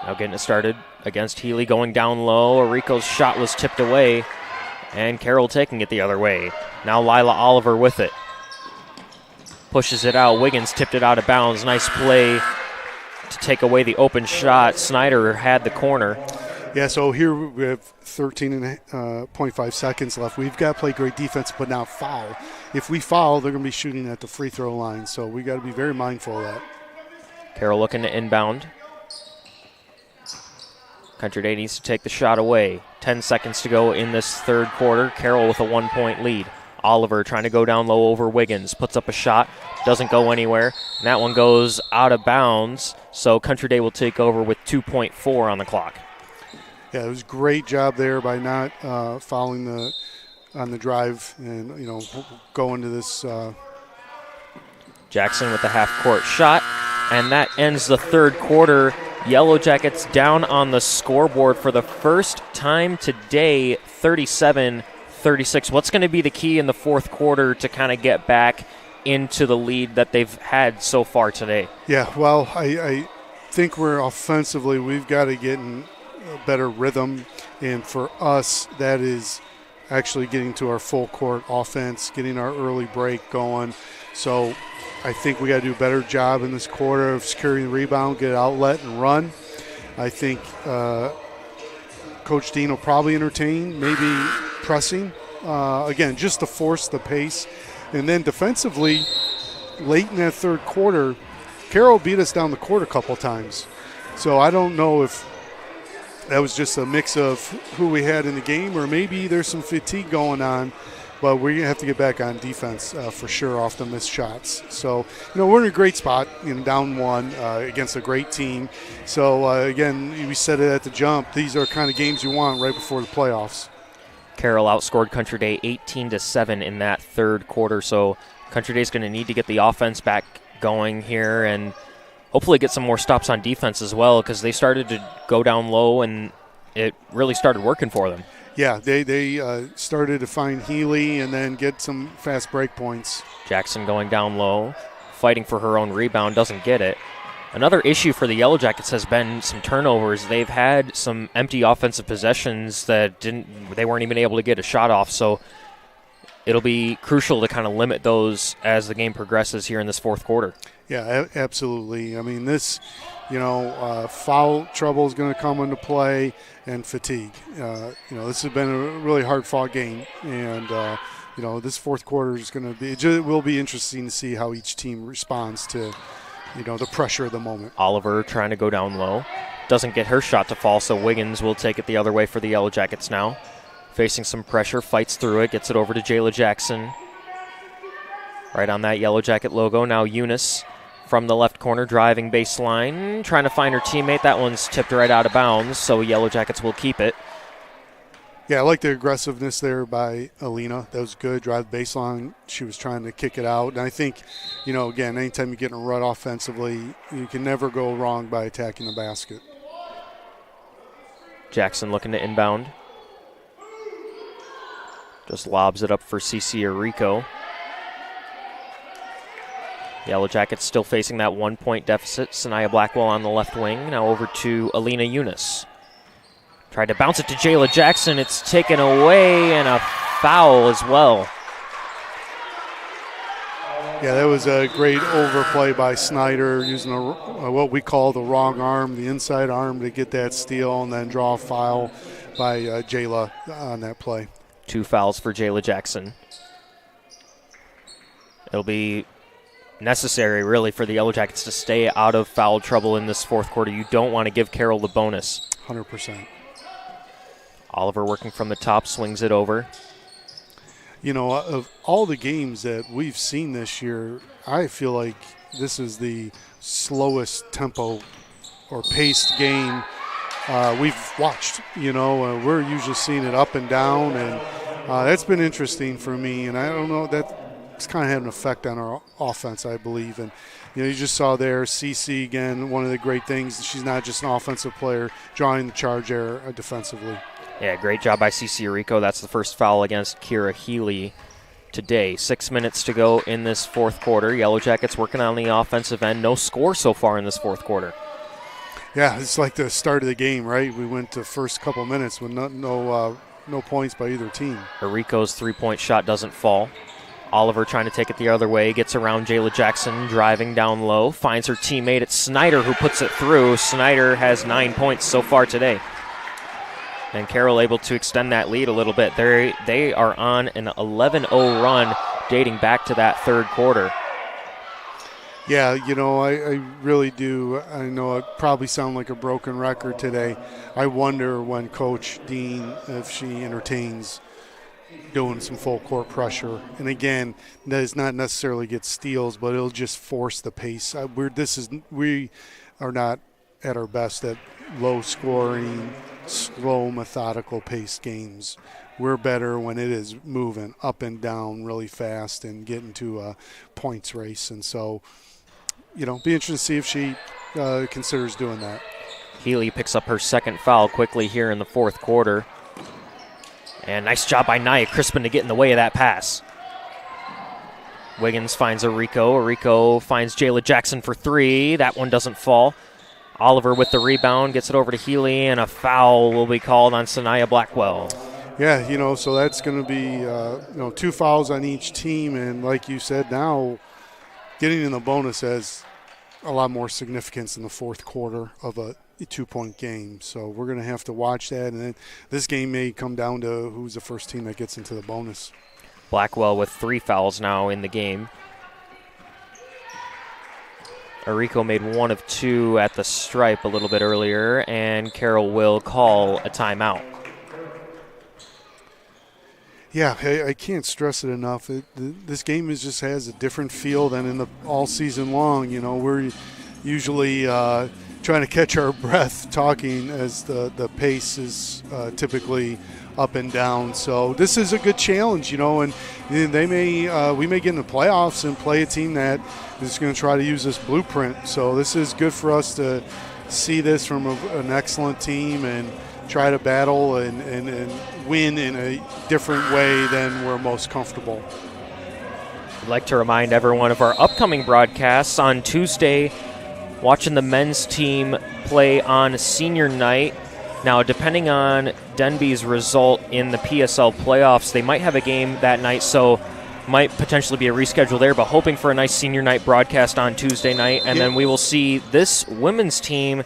Now getting it started against Healy, going down low. Arico's shot was tipped away, and Carroll taking it the other way. Now Lila Oliver with it. Pushes it out. Wiggins tipped it out of bounds. Nice play to take away the open shot. Snyder had the corner. Yeah, so here we have 13.5 seconds left. We've got to play great defense, but not foul. If we foul, they're going to be shooting at the free throw line, so we got to be very mindful of that. Carroll looking to inbound. Country Day needs to take the shot away. 10 seconds to go in this third quarter. Carroll with a 1-point lead. Oliver trying to go down low over Wiggins. Puts up a shot. Doesn't go anywhere. And that one goes out of bounds. So Country Day will take over with 2.4 on the clock. Yeah, it was a great job there by not fouling on the drive and, going to this. Jackson with the half-court shot. And that ends the third quarter. Yellow Jackets down on the scoreboard for the first time today, 37-36. What's going to be the key in the fourth quarter to kind of get back into the lead that they've had so far today? Yeah, well, I think we've got to get in a better rhythm. And for us, that is actually getting to our full court offense, getting our early break going. So I think we got to do a better job in this quarter of securing the rebound, get an outlet, and run. I think Coach Dean will probably entertain, maybe pressing. Again, just to force the pace. And then defensively, late in that third quarter, Carroll beat us down the court a couple times. So I don't know if that was just a mix of who we had in the game or maybe there's some fatigue going on. But we're going to have to get back on defense for sure off the missed shots. So, we're in a great spot, down one against a great team. So, again, we said it at the jump. These are kind of games you want right before the playoffs. Carroll outscored Country Day 18-7 in that third quarter. So Country Day is going to need to get the offense back going here and hopefully get some more stops on defense as well because they started to go down low and it really started working for them. Yeah, they started to find Healy and then get some fast break points. Jackson going down low, fighting for her own rebound, doesn't get it. Another issue for the Yellow Jackets has been some turnovers. They've had some empty offensive possessions that they weren't even able to get a shot off, so it'll be crucial to kind of limit those as the game progresses here in this fourth quarter. Yeah, absolutely. I mean, this, foul trouble is going to come into play and fatigue. This has been a really hard-fought game, and, this fourth quarter is going to be – it will be interesting to see how each team responds to, the pressure of the moment. Oliver trying to go down low. Doesn't get her shot to fall, so Wiggins will take it the other way for the Yellow Jackets now. Facing some pressure, fights through it, gets it over to Jayla Jackson. Right on that Yellow Jacket logo. Now Eunice from the left corner, driving baseline, trying to find her teammate. That one's tipped right out of bounds, so Yellow Jackets will keep it. Yeah, I like the aggressiveness there by Alina. That was good. Drive baseline. She was trying to kick it out. And I think, again, anytime you get in a rut offensively, you can never go wrong by attacking the basket. Jackson looking to inbound. Just lobs it up for CC Arico. Yellow Jackets still facing that 1-point deficit. Sanaya Blackwell on the left wing. Now over to Alina Eunice. Tried to bounce it to Jayla Jackson. It's taken away and a foul as well. Yeah, that was a great overplay by Snyder using what we call the wrong arm, the inside arm to get that steal and then draw a foul by Jayla on that play. 2 fouls for Jayla Jackson. It'll be necessary, really, for the Yellow Jackets to stay out of foul trouble in this fourth quarter. You don't want to give Carroll the bonus. 100%. Oliver working from the top, swings it over. You know, of all the games that we've seen this year, I feel like this is the slowest tempo or paced game we've watched. You know, we're usually seeing it up and down, and that's been interesting for me. And I don't know, that's kind of had an effect on our offense, I believe. And, you know, you just saw there Cece again, one of the great things. She's not just an offensive player, drawing the charge there defensively. Yeah, great job by Cece Rico. That's the first foul against Kira Healy today. 6 minutes to go in this fourth quarter. Yellow Jackets working on the offensive end. No score so far in this fourth quarter. Yeah, it's like the start of the game, right? We went to first couple minutes with no points by either team. Rico's three-point shot doesn't fall. Oliver trying to take it the other way, gets around Jayla Jackson, driving down low, finds her teammate. It's Snyder who puts it through. Snyder has 9 points so far today. And Carroll able to extend that lead a little bit. They are on an 11-0 run dating back to that third quarter. Yeah, you know, I really do. I know it probably sound like a broken record today. I wonder when Coach Dean, if she entertains doing some full court pressure. And again, that does not necessarily get steals, but it'll just force the pace. We are not at our best at low-scoring, slow, methodical pace games. We're better when it is moving up and down really fast and getting to a points race. And so, you know, be interested to see if she considers doing that. Healy picks up her second foul quickly here in the fourth quarter. And nice job by Nia Crispin to get in the way of that pass. Wiggins finds Arico. Arico finds Jayla Jackson for three. That one doesn't fall. Oliver with the rebound, gets it over to Healy, and a foul will be called on Sanaya Blackwell. Yeah, you know, so that's going to be, 2 fouls on each team. And like you said, now getting in the bonus has a lot more significance in the fourth quarter of a 2-point game. So we're going to have to watch that. And then this game may come down to who's the first team that gets into the bonus. Blackwell with 3 fouls now in the game. Arico made 1 of 2 at the stripe a little bit earlier, and Carroll will call a timeout. Yeah, I can't stress it enough. This game just has a different feel than in the all season long. You know, we're usually trying to catch our breath talking as the pace is typically up and down. So this is a good challenge, you know, and we may get in the playoffs and play a team that is going to try to use this blueprint. So this is good for us to see this from an excellent team and try to battle and win in a different way than we're most comfortable. I'd like to remind everyone of our upcoming broadcasts on Tuesday, watching the men's team play on senior night. Now, depending on Denby's result in the PSL playoffs, they might have a game that night, so might potentially be a reschedule there, but hoping for a nice senior night broadcast on Tuesday night. And then we will see this women's team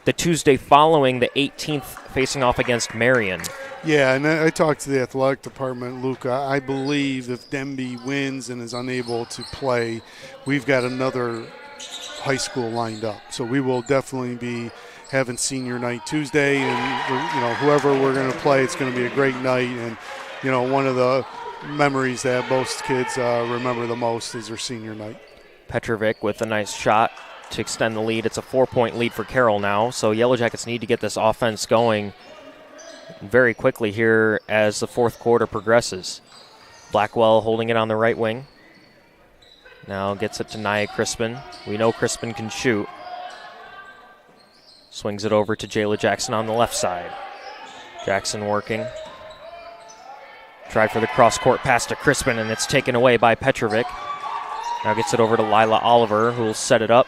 the Tuesday following, the 18th, facing off against Marion. Yeah, and I talked to the athletic department, Luca. I believe if Denby wins and is unable to play, we've got another high school lined up. So we will definitely be having senior night Tuesday, and whoever we're going to play, it's going to be a great night. And one of the memories that most kids remember the most is their senior night. Petrovic with a nice shot to extend the lead. It's a 4-point lead for Carroll now, so Yellow Jackets need to get this offense going very quickly here as the fourth quarter progresses. Blackwell holding it on the right wing. Now gets it to Nia Crispin. We know Crispin can shoot. Swings it over to Jayla Jackson on the left side. Jackson working. Tried for the cross-court pass to Crispin, and it's taken away by Petrovic. Now gets it over to Lila Oliver, who will set it up.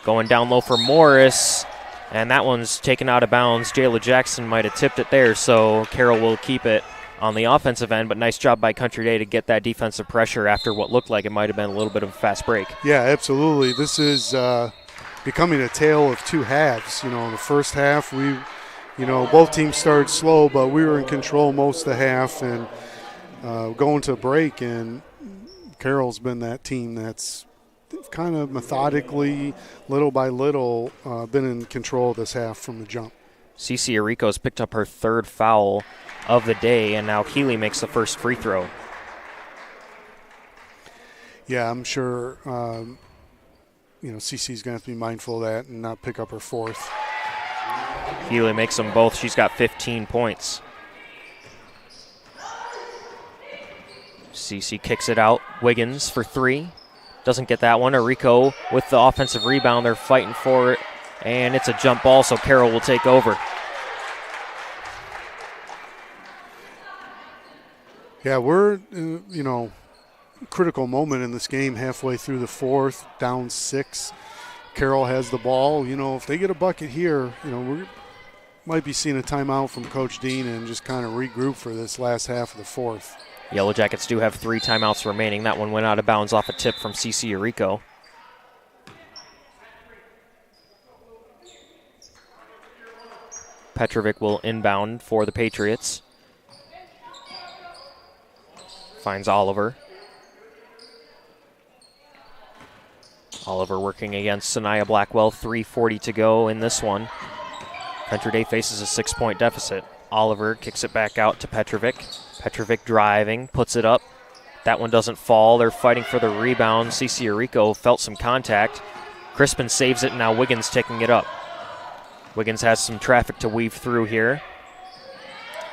Going down low for Morris, and that one's taken out of bounds. Jayla Jackson might have tipped it there, so Carroll will keep it on the offensive end, but nice job by Country Day to get that defensive pressure after what looked like it might have been a little bit of a fast break. Yeah, absolutely. This is becoming a tale of two halves. In the first half, both teams started slow, but we were in control most of the half and going to break, and Carroll's been that team that's kind of methodically, little by little, been in control of this half from the jump. CeCe Arico's picked up her 3rd foul of the day, and now Healy makes the first free throw. Yeah, I'm sure, CeCe's going to have to be mindful of that and not pick up her 4th. Healy makes them both. She's got 15 points. CeCe kicks it out. Wiggins for 3. Doesn't get that one. Arico with the offensive rebound. They're fighting for it, and it's a jump ball, so Carroll will take over. Yeah, we're, critical moment in this game, halfway through the 4th, down 6. Carroll has the ball. If they get a bucket here, we might be seeing a timeout from Coach Dean and just kind of regroup for this last half of the 4th. Yellow Jackets do have 3 timeouts remaining. That one went out of bounds off a tip from CeCe Arico. Petrovic will inbound for the Patriots. Finds Oliver. Oliver working against Sanaya Blackwell. 3:40 to go in this one. Country Day faces a 6-point deficit. Oliver kicks it back out to Petrovic. Petrovic driving, puts it up. That one doesn't fall. They're fighting for the rebound. CeCe Arico felt some contact. Crispin saves it, and now Wiggins taking it up. Wiggins has some traffic to weave through here.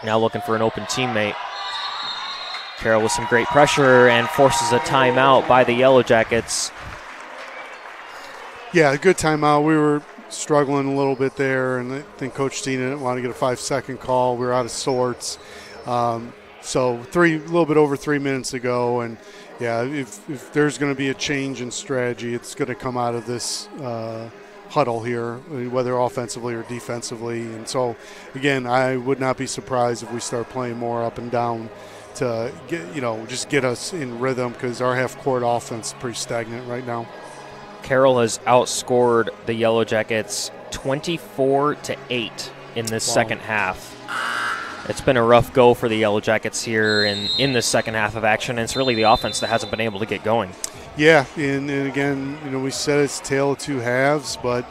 Now looking for an open teammate. Carroll with some great pressure and forces a timeout by the Yellow Jackets. Yeah, a good timeout. We were struggling a little bit there, and I think Coach Dean didn't want to get a 5-second call. We were out of sorts. So a little bit over 3 minutes ago, and yeah, if there's going to be a change in strategy, it's going to come out of this huddle here, whether offensively or defensively. And so, again, I would not be surprised if we start playing more up and down to just get us in rhythm, because our half-court offense is pretty stagnant right now. Carroll has outscored the Yellow Jackets 24-8 in this second half. It's been a rough go for the Yellow Jackets here in the second half of action, and it's really the offense that hasn't been able to get going. Yeah, and again, we said it's a tale of 2 halves, but,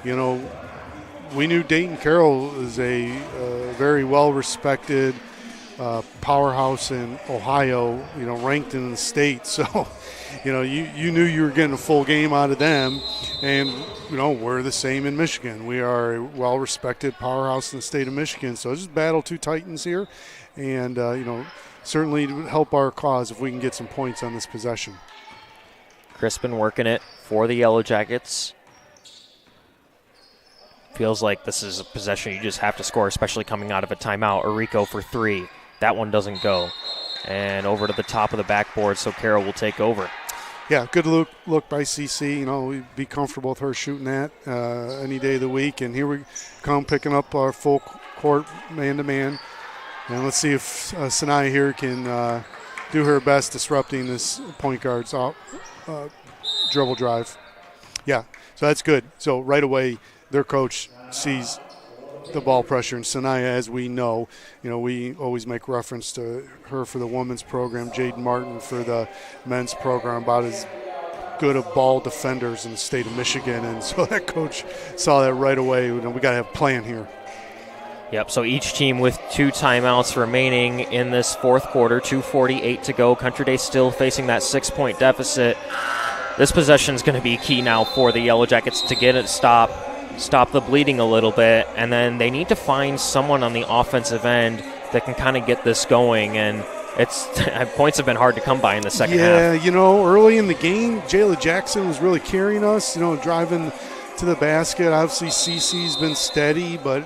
we knew Dayton Carroll is a very well-respected powerhouse in Ohio, ranked in the state. So, you knew you were getting a full game out of them, and, we're the same in Michigan. We are a well-respected powerhouse in the state of Michigan. So just battle 2 Titans here, and, certainly it would help our cause if we can get some points on this possession. Crispin working it for the Yellow Jackets. Feels like this is a possession you just have to score, especially coming out of a timeout. Arico for 3. That one doesn't go. And over to the top of the backboard, so Carroll will take over. Yeah, good look by CeCe. We'd be comfortable with her shooting that any day of the week. And here we come, picking up our full court man-to-man. And let's see if Sanaya here can do her best disrupting this point guard's dribble drive. Yeah, so that's good. So right away, their coach sees the ball pressure, and Sanaya, as we know, we always make reference to her for the women's program, Jaden Martin for the men's program, about as good of ball defenders in the state of Michigan, and so that coach saw that right away. We got to have a plan here. Yep, so each team with 2 timeouts remaining in this 4th quarter, 2:48 to go. Country Day still facing that 6-point deficit. This possession is going to be key now for the Yellow Jackets to get it stop the bleeding a little bit, and then they need to find someone on the offensive end that can kind of get this going, and points have been hard to come by in the second half. Yeah, early in the game, Jayla Jackson was really carrying us, driving to the basket. Obviously, CeCe's been steady, but,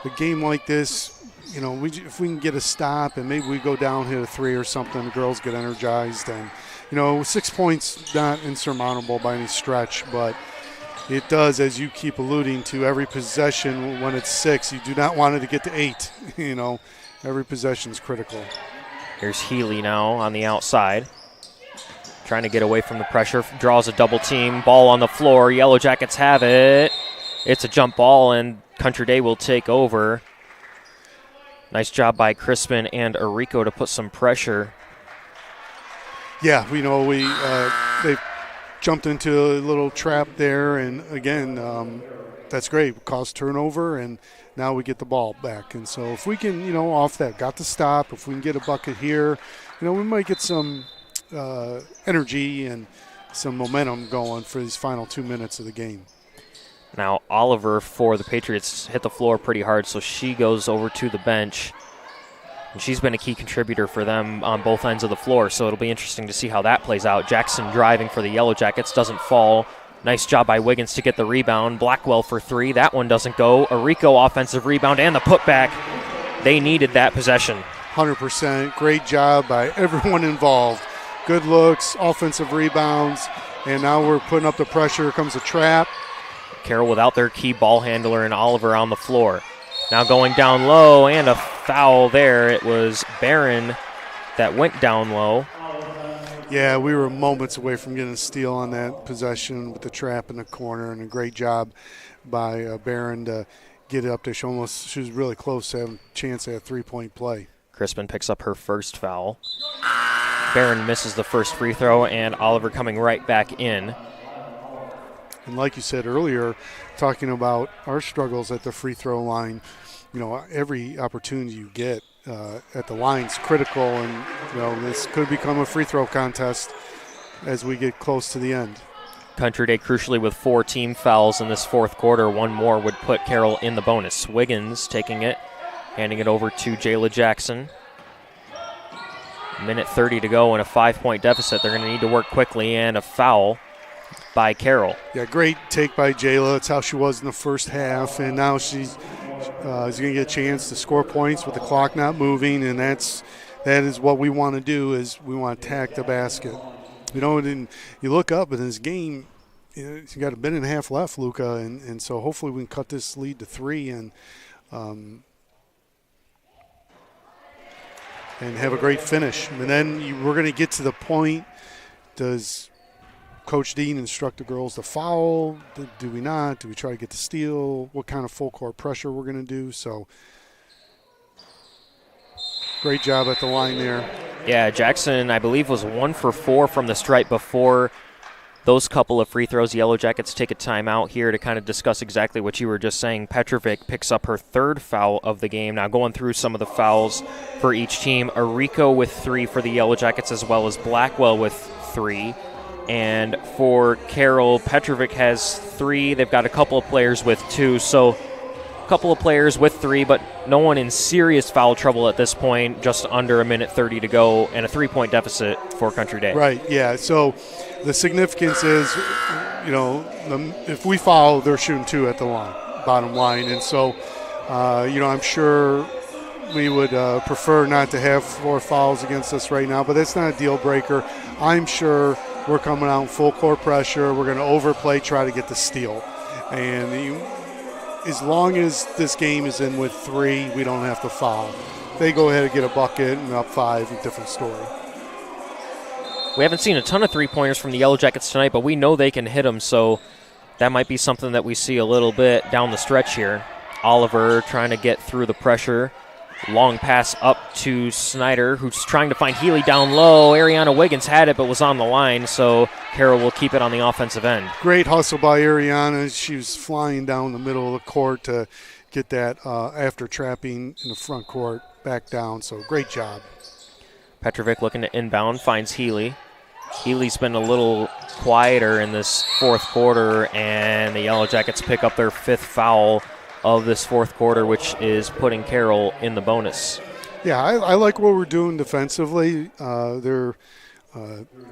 a game like this, if we can get a stop and maybe we go down, hit a 3 or something, the girls get energized. And, 6 points not insurmountable by any stretch, but it does, as you keep alluding to, every possession when it's 6, you do not want it to get to 8. Every possession is critical. Here's Healy now on the outside, trying to get away from the pressure, draws a double team, ball on the floor, Yellow Jackets have it. It's a jump ball, and Country Day will take over. Nice job by Crispin and Arico to put some pressure. Yeah, they jumped into a little trap there, and again, That's great. Caused turnover, and now we get the ball back. And so if we can, off that, got to stop. If we can get a bucket here, we might get some energy and some momentum going for these final 2 minutes of the game. Now Oliver for the Patriots hit the floor pretty hard, so she goes over to the bench. And she's been a key contributor for them on both ends of the floor, so it'll be interesting to see how that plays out. Jackson driving for the Yellow Jackets, doesn't fall. Nice job by Wiggins to get the rebound. Blackwell for three. That one doesn't go. Arico offensive rebound and the putback. They needed that possession. 100%. Great job by everyone involved. Good looks, offensive rebounds, and now we're putting up the pressure. Here comes a trap. Carroll without their key ball handler and Oliver on the floor. Now going down low and a foul there. It was Barron that went down low. Yeah, we were moments away from getting a steal on that possession with the trap in the corner, and a great job by Barron to get it up there. She was really close to having a chance at a three-point play. Crispin picks up her first foul. Barron misses the first free throw, and Oliver coming right back in. And like you said earlier, talking about our struggles at the free throw line, every opportunity you get at the line's critical, and this could become a free throw contest as we get close to the end. Country Day crucially with 4 team fouls in this fourth quarter. One more would put Carroll in the bonus. Wiggins taking it, handing it over to Jayla Jackson. Minute 30 to go and a 5-point deficit. They're going to need to work quickly, and a foul by Carroll. Yeah, great take by Jayla. That's how she was in the first half, and now she's going to get a chance to score points with the clock not moving, and that is what we want to do. Is we want to attack the basket. And you look up in this game, you got a minute and a half left, Luca, and so hopefully we can cut this lead to 3 and have a great finish. And then we're going to get to the point, does Coach Dean instruct the girls to foul? Do we not? Do we try to get the steal? What kind of full court pressure we're going to do? So great job at the line there. Yeah, Jackson, I believe, was 1 for 4 from the stripe before those couple of free throws. Yellow Jackets take a timeout here to kind of discuss exactly what you were just saying. Petrovic picks up her 3rd foul of the game. Now going through some of the fouls for each team. Arico with 3 for the Yellow Jackets, as well as Blackwell with 3. And for Carroll, Petrovic has 3. They've got a couple of players with 2. So a couple of players with 3, but no one in serious foul trouble at this point. Just under a minute 30 to go and a 3-point deficit for Country Day. Right, yeah. So the significance is, if we foul, they're shooting 2 at the line, bottom line. And so, I'm sure we would prefer not to have 4 fouls against us right now, but that's not a deal breaker. I'm sure we're coming out in full court pressure. We're going to overplay, try to get the steal. And as long as this game is in with 3, we don't have to foul. They go ahead and get a bucket and up 5, a different story. We haven't seen a ton of three-pointers from the Yellow Jackets tonight, but we know they can hit them, so that might be something that we see a little bit down the stretch here. Oliver trying to get through the pressure. Long pass up to Snyder, who's trying to find Healy down low. Ariana Wiggins had it, but was on the line, so Carroll will keep it on the offensive end. Great hustle by Ariana. She was flying down the middle of the court to get that after trapping in the front court back down, so great job. Petrovic looking to inbound, finds Healy. Healy's been a little quieter in this fourth quarter, and the Yellow Jackets pick up their 5th foul of this fourth quarter, which is putting Carroll in the bonus. Yeah, I like what we're doing defensively. They're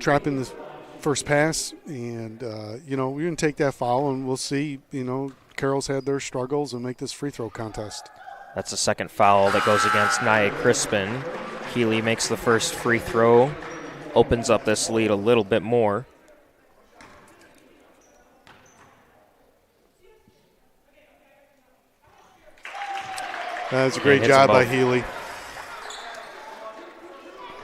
trapping the first pass, and, we're going to take that foul, and we'll see, Carroll's had their struggles and make this free throw contest. That's the 2nd foul that goes against Nia Crispin. Healy makes the first free throw, opens up this lead a little bit more. That's a great job by Healy.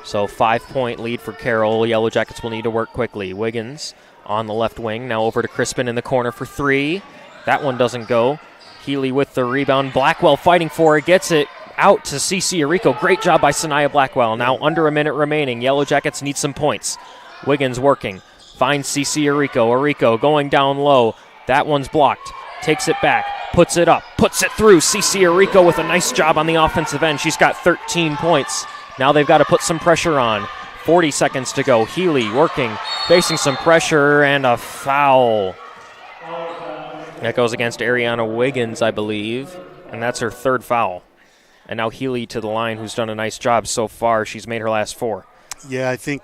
So 5-point lead for Carroll. Yellow Jackets will need to work quickly. Wiggins on the left wing. Now over to Crispin in the corner for 3. That one doesn't go. Healy with the rebound. Blackwell fighting for it. Gets it out to CC Arico. Great job by Sanaya Blackwell. Now under a minute remaining. Yellow Jackets need some points. Wiggins working. Finds CC Arico. Arico going down low. That one's blocked. takes it back, puts it up, puts it through. Cece Arico with a nice job on the offensive end. She's got 13 points. Now they've got to put some pressure on. 40 seconds to go. Healy working, facing some pressure, and a foul. That goes against Ariana Wiggins, I believe, and that's her third foul. And now Healy to the line, who's done a nice job so far. She's made her last 4. Yeah, I think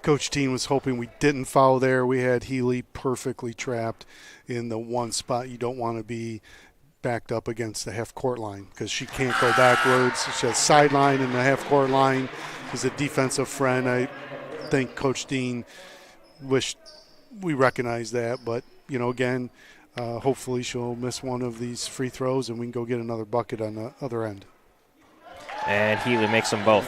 Coach Dean was hoping we didn't foul there. We had Healy perfectly trapped in the one spot you don't want to be, backed up against the half-court line, because she can't go backwards. She has sideline and the half-court line. Is a defensive friend. I think Coach Dean wished we recognized that, but, again, hopefully she'll miss one of these free throws and we can go get another bucket on the other end. And Healy makes them both.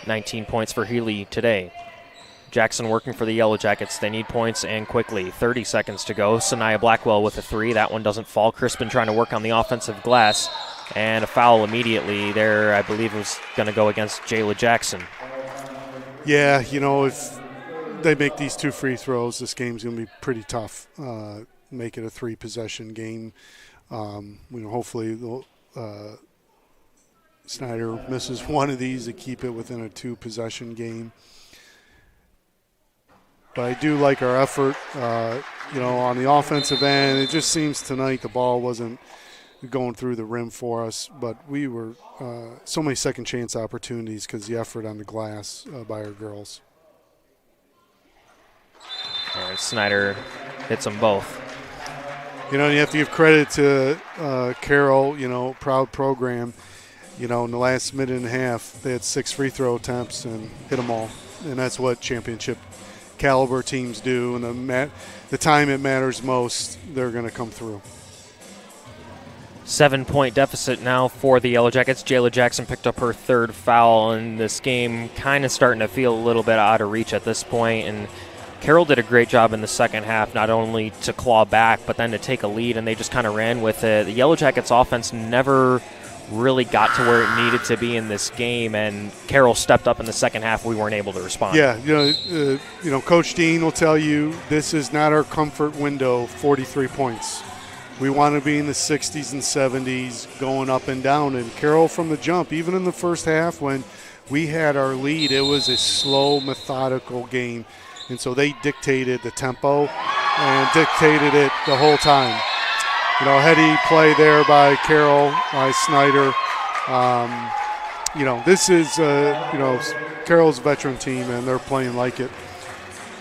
19 points for Healy today. Jackson working for the Yellow Jackets. They need points and quickly. 30 seconds to go. Sanaya Blackwell with a 3. That one doesn't fall. Crispin trying to work on the offensive glass. And a foul immediately there, I believe, was going to go against Jayla Jackson. Yeah, if they make these 2 free throws, this game's going to be pretty tough. Make it a 3-possession game. Hopefully Snyder misses one of these to keep it within a 2-possession game. But I do like our effort, on the offensive end. It just seems tonight the ball wasn't going through the rim for us, but we were so many second chance opportunities because the effort on the glass by our girls. All right, Snyder hits them both. You have to give credit to Carroll, proud program. In the last minute and a half, they had 6 free throw attempts and hit them all. And that's what championship caliber teams do. And the time it matters most, they're going to come through. 7-point deficit now for the Yellow Jackets. Jayla Jackson picked up her 3rd foul, and this game kind of starting to feel a little bit out of reach at this point. And Carroll did a great job in the second half, not only to claw back, but then to take a lead, and they just kind of ran with it. The Yellow Jackets offense never really got to where it needed to be in this game, and Carroll stepped up in the second half. We weren't able to respond. Yeah, Coach Dean will tell you this is not our comfort window, 43 points. We want to be in the 60s and 70s, going up and down. And Carroll from the jump, even in the first half when we had our lead, it was a slow, methodical game. And so they dictated the tempo and dictated it the whole time. Heady play there by Carroll, by Snyder. This is, Carroll's veteran team, and they're playing like it.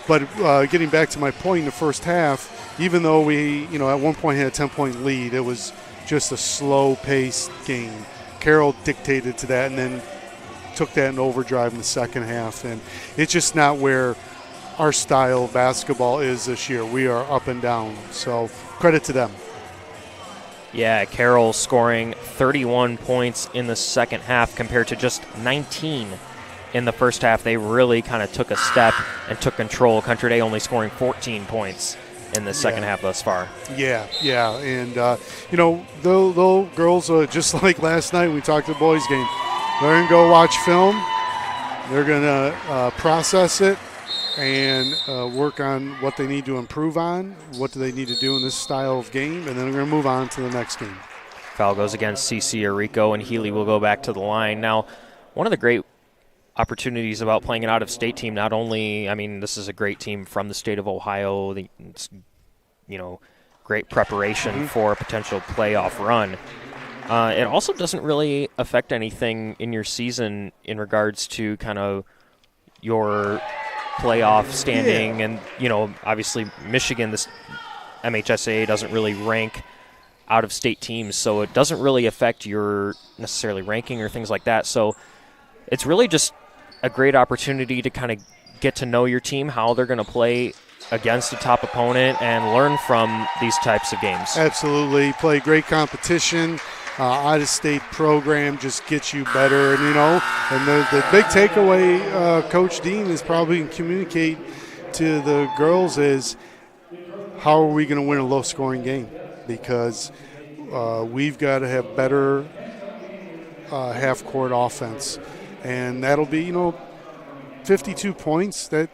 But getting back to my point in the first half, even though we, at one point had a 10-point lead, it was just a slow-paced game. Carroll dictated to that and then took that in overdrive in the second half. And it's just not where our style of basketball is this year. We are up and down. So credit to them. Yeah, Carroll scoring 31 points in the second half compared to just 19 in the first half. They really kind of took a step and took control. Country Day only scoring 14 points in the second half thus far. Yeah. And, the girls, just like last night we talked the boys game, they're going to go watch film. They're going to process it and work on what they need to improve on, what do they need to do in this style of game, and then we're going to move on to the next game. Foul goes against CC Arico, and Healy will go back to the line. Now, one of the great opportunities about playing an out-of-state team, not only, this is a great team from the state of Ohio, it's, great preparation for a potential playoff run. It also doesn't really affect anything in your season in regards to kind of your playoff standing. And, obviously Michigan, this MHSAA doesn't really rank out-of-state teams, so it doesn't really affect your necessarily ranking or things like that. So it's really just a great opportunity to kind of get to know your team, how they're going to play against a top opponent, and learn from these types of games. Absolutely. Play great competition. Out-of-state program just gets you better. And the big takeaway Coach Dean is probably going to communicate to the girls is how are we going to win a low-scoring game? Because we've got to have better half-court offense. And that'll be, 52 points, that,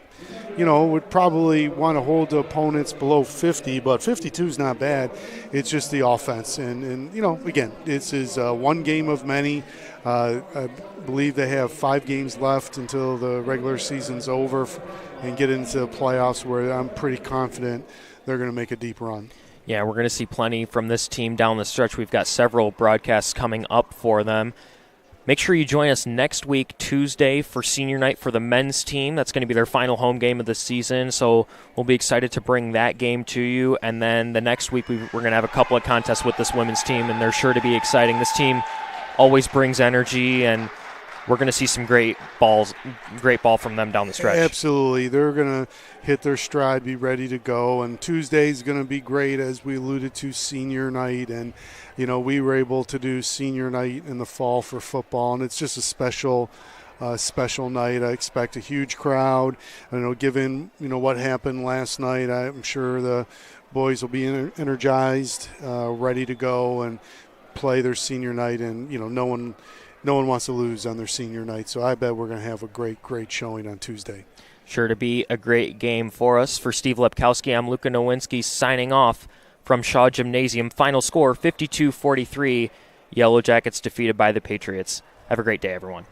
would probably want to hold the opponents below 50, but 52 is not bad. It's just the offense. And again, this is one game of many. I believe they have 5 games left until the regular season's over and get into the playoffs, where I'm pretty confident they're going to make a deep run. Yeah, we're going to see plenty from this team down the stretch. We've got several broadcasts coming up for them. Make sure you join us next week, Tuesday, for senior night for the men's team. That's going to be their final home game of the season, so we'll be excited to bring that game to you. And then the next week, we're going to have a couple of contests with this women's team, and they're sure to be exciting. This team always brings energy, and we're going to see some great ball from them down the stretch. Absolutely. They're going to hit their stride, be ready to go. And Tuesday's going to be great, as we alluded to, senior night. And, we were able to do senior night in the fall for football, and it's just a special night. I expect a huge crowd. Given, what happened last night, I'm sure the boys will be energized, ready to go and play their senior night. And, no one wants to lose on their senior night, so I bet we're going to have a great showing on Tuesday. Sure to be a great game for us. For Steve Lepkowski, I'm Luka Nowinski signing off from Shaw Gymnasium. Final score, 52-43. Yellow Jackets defeated by the Patriots. Have a great day, everyone.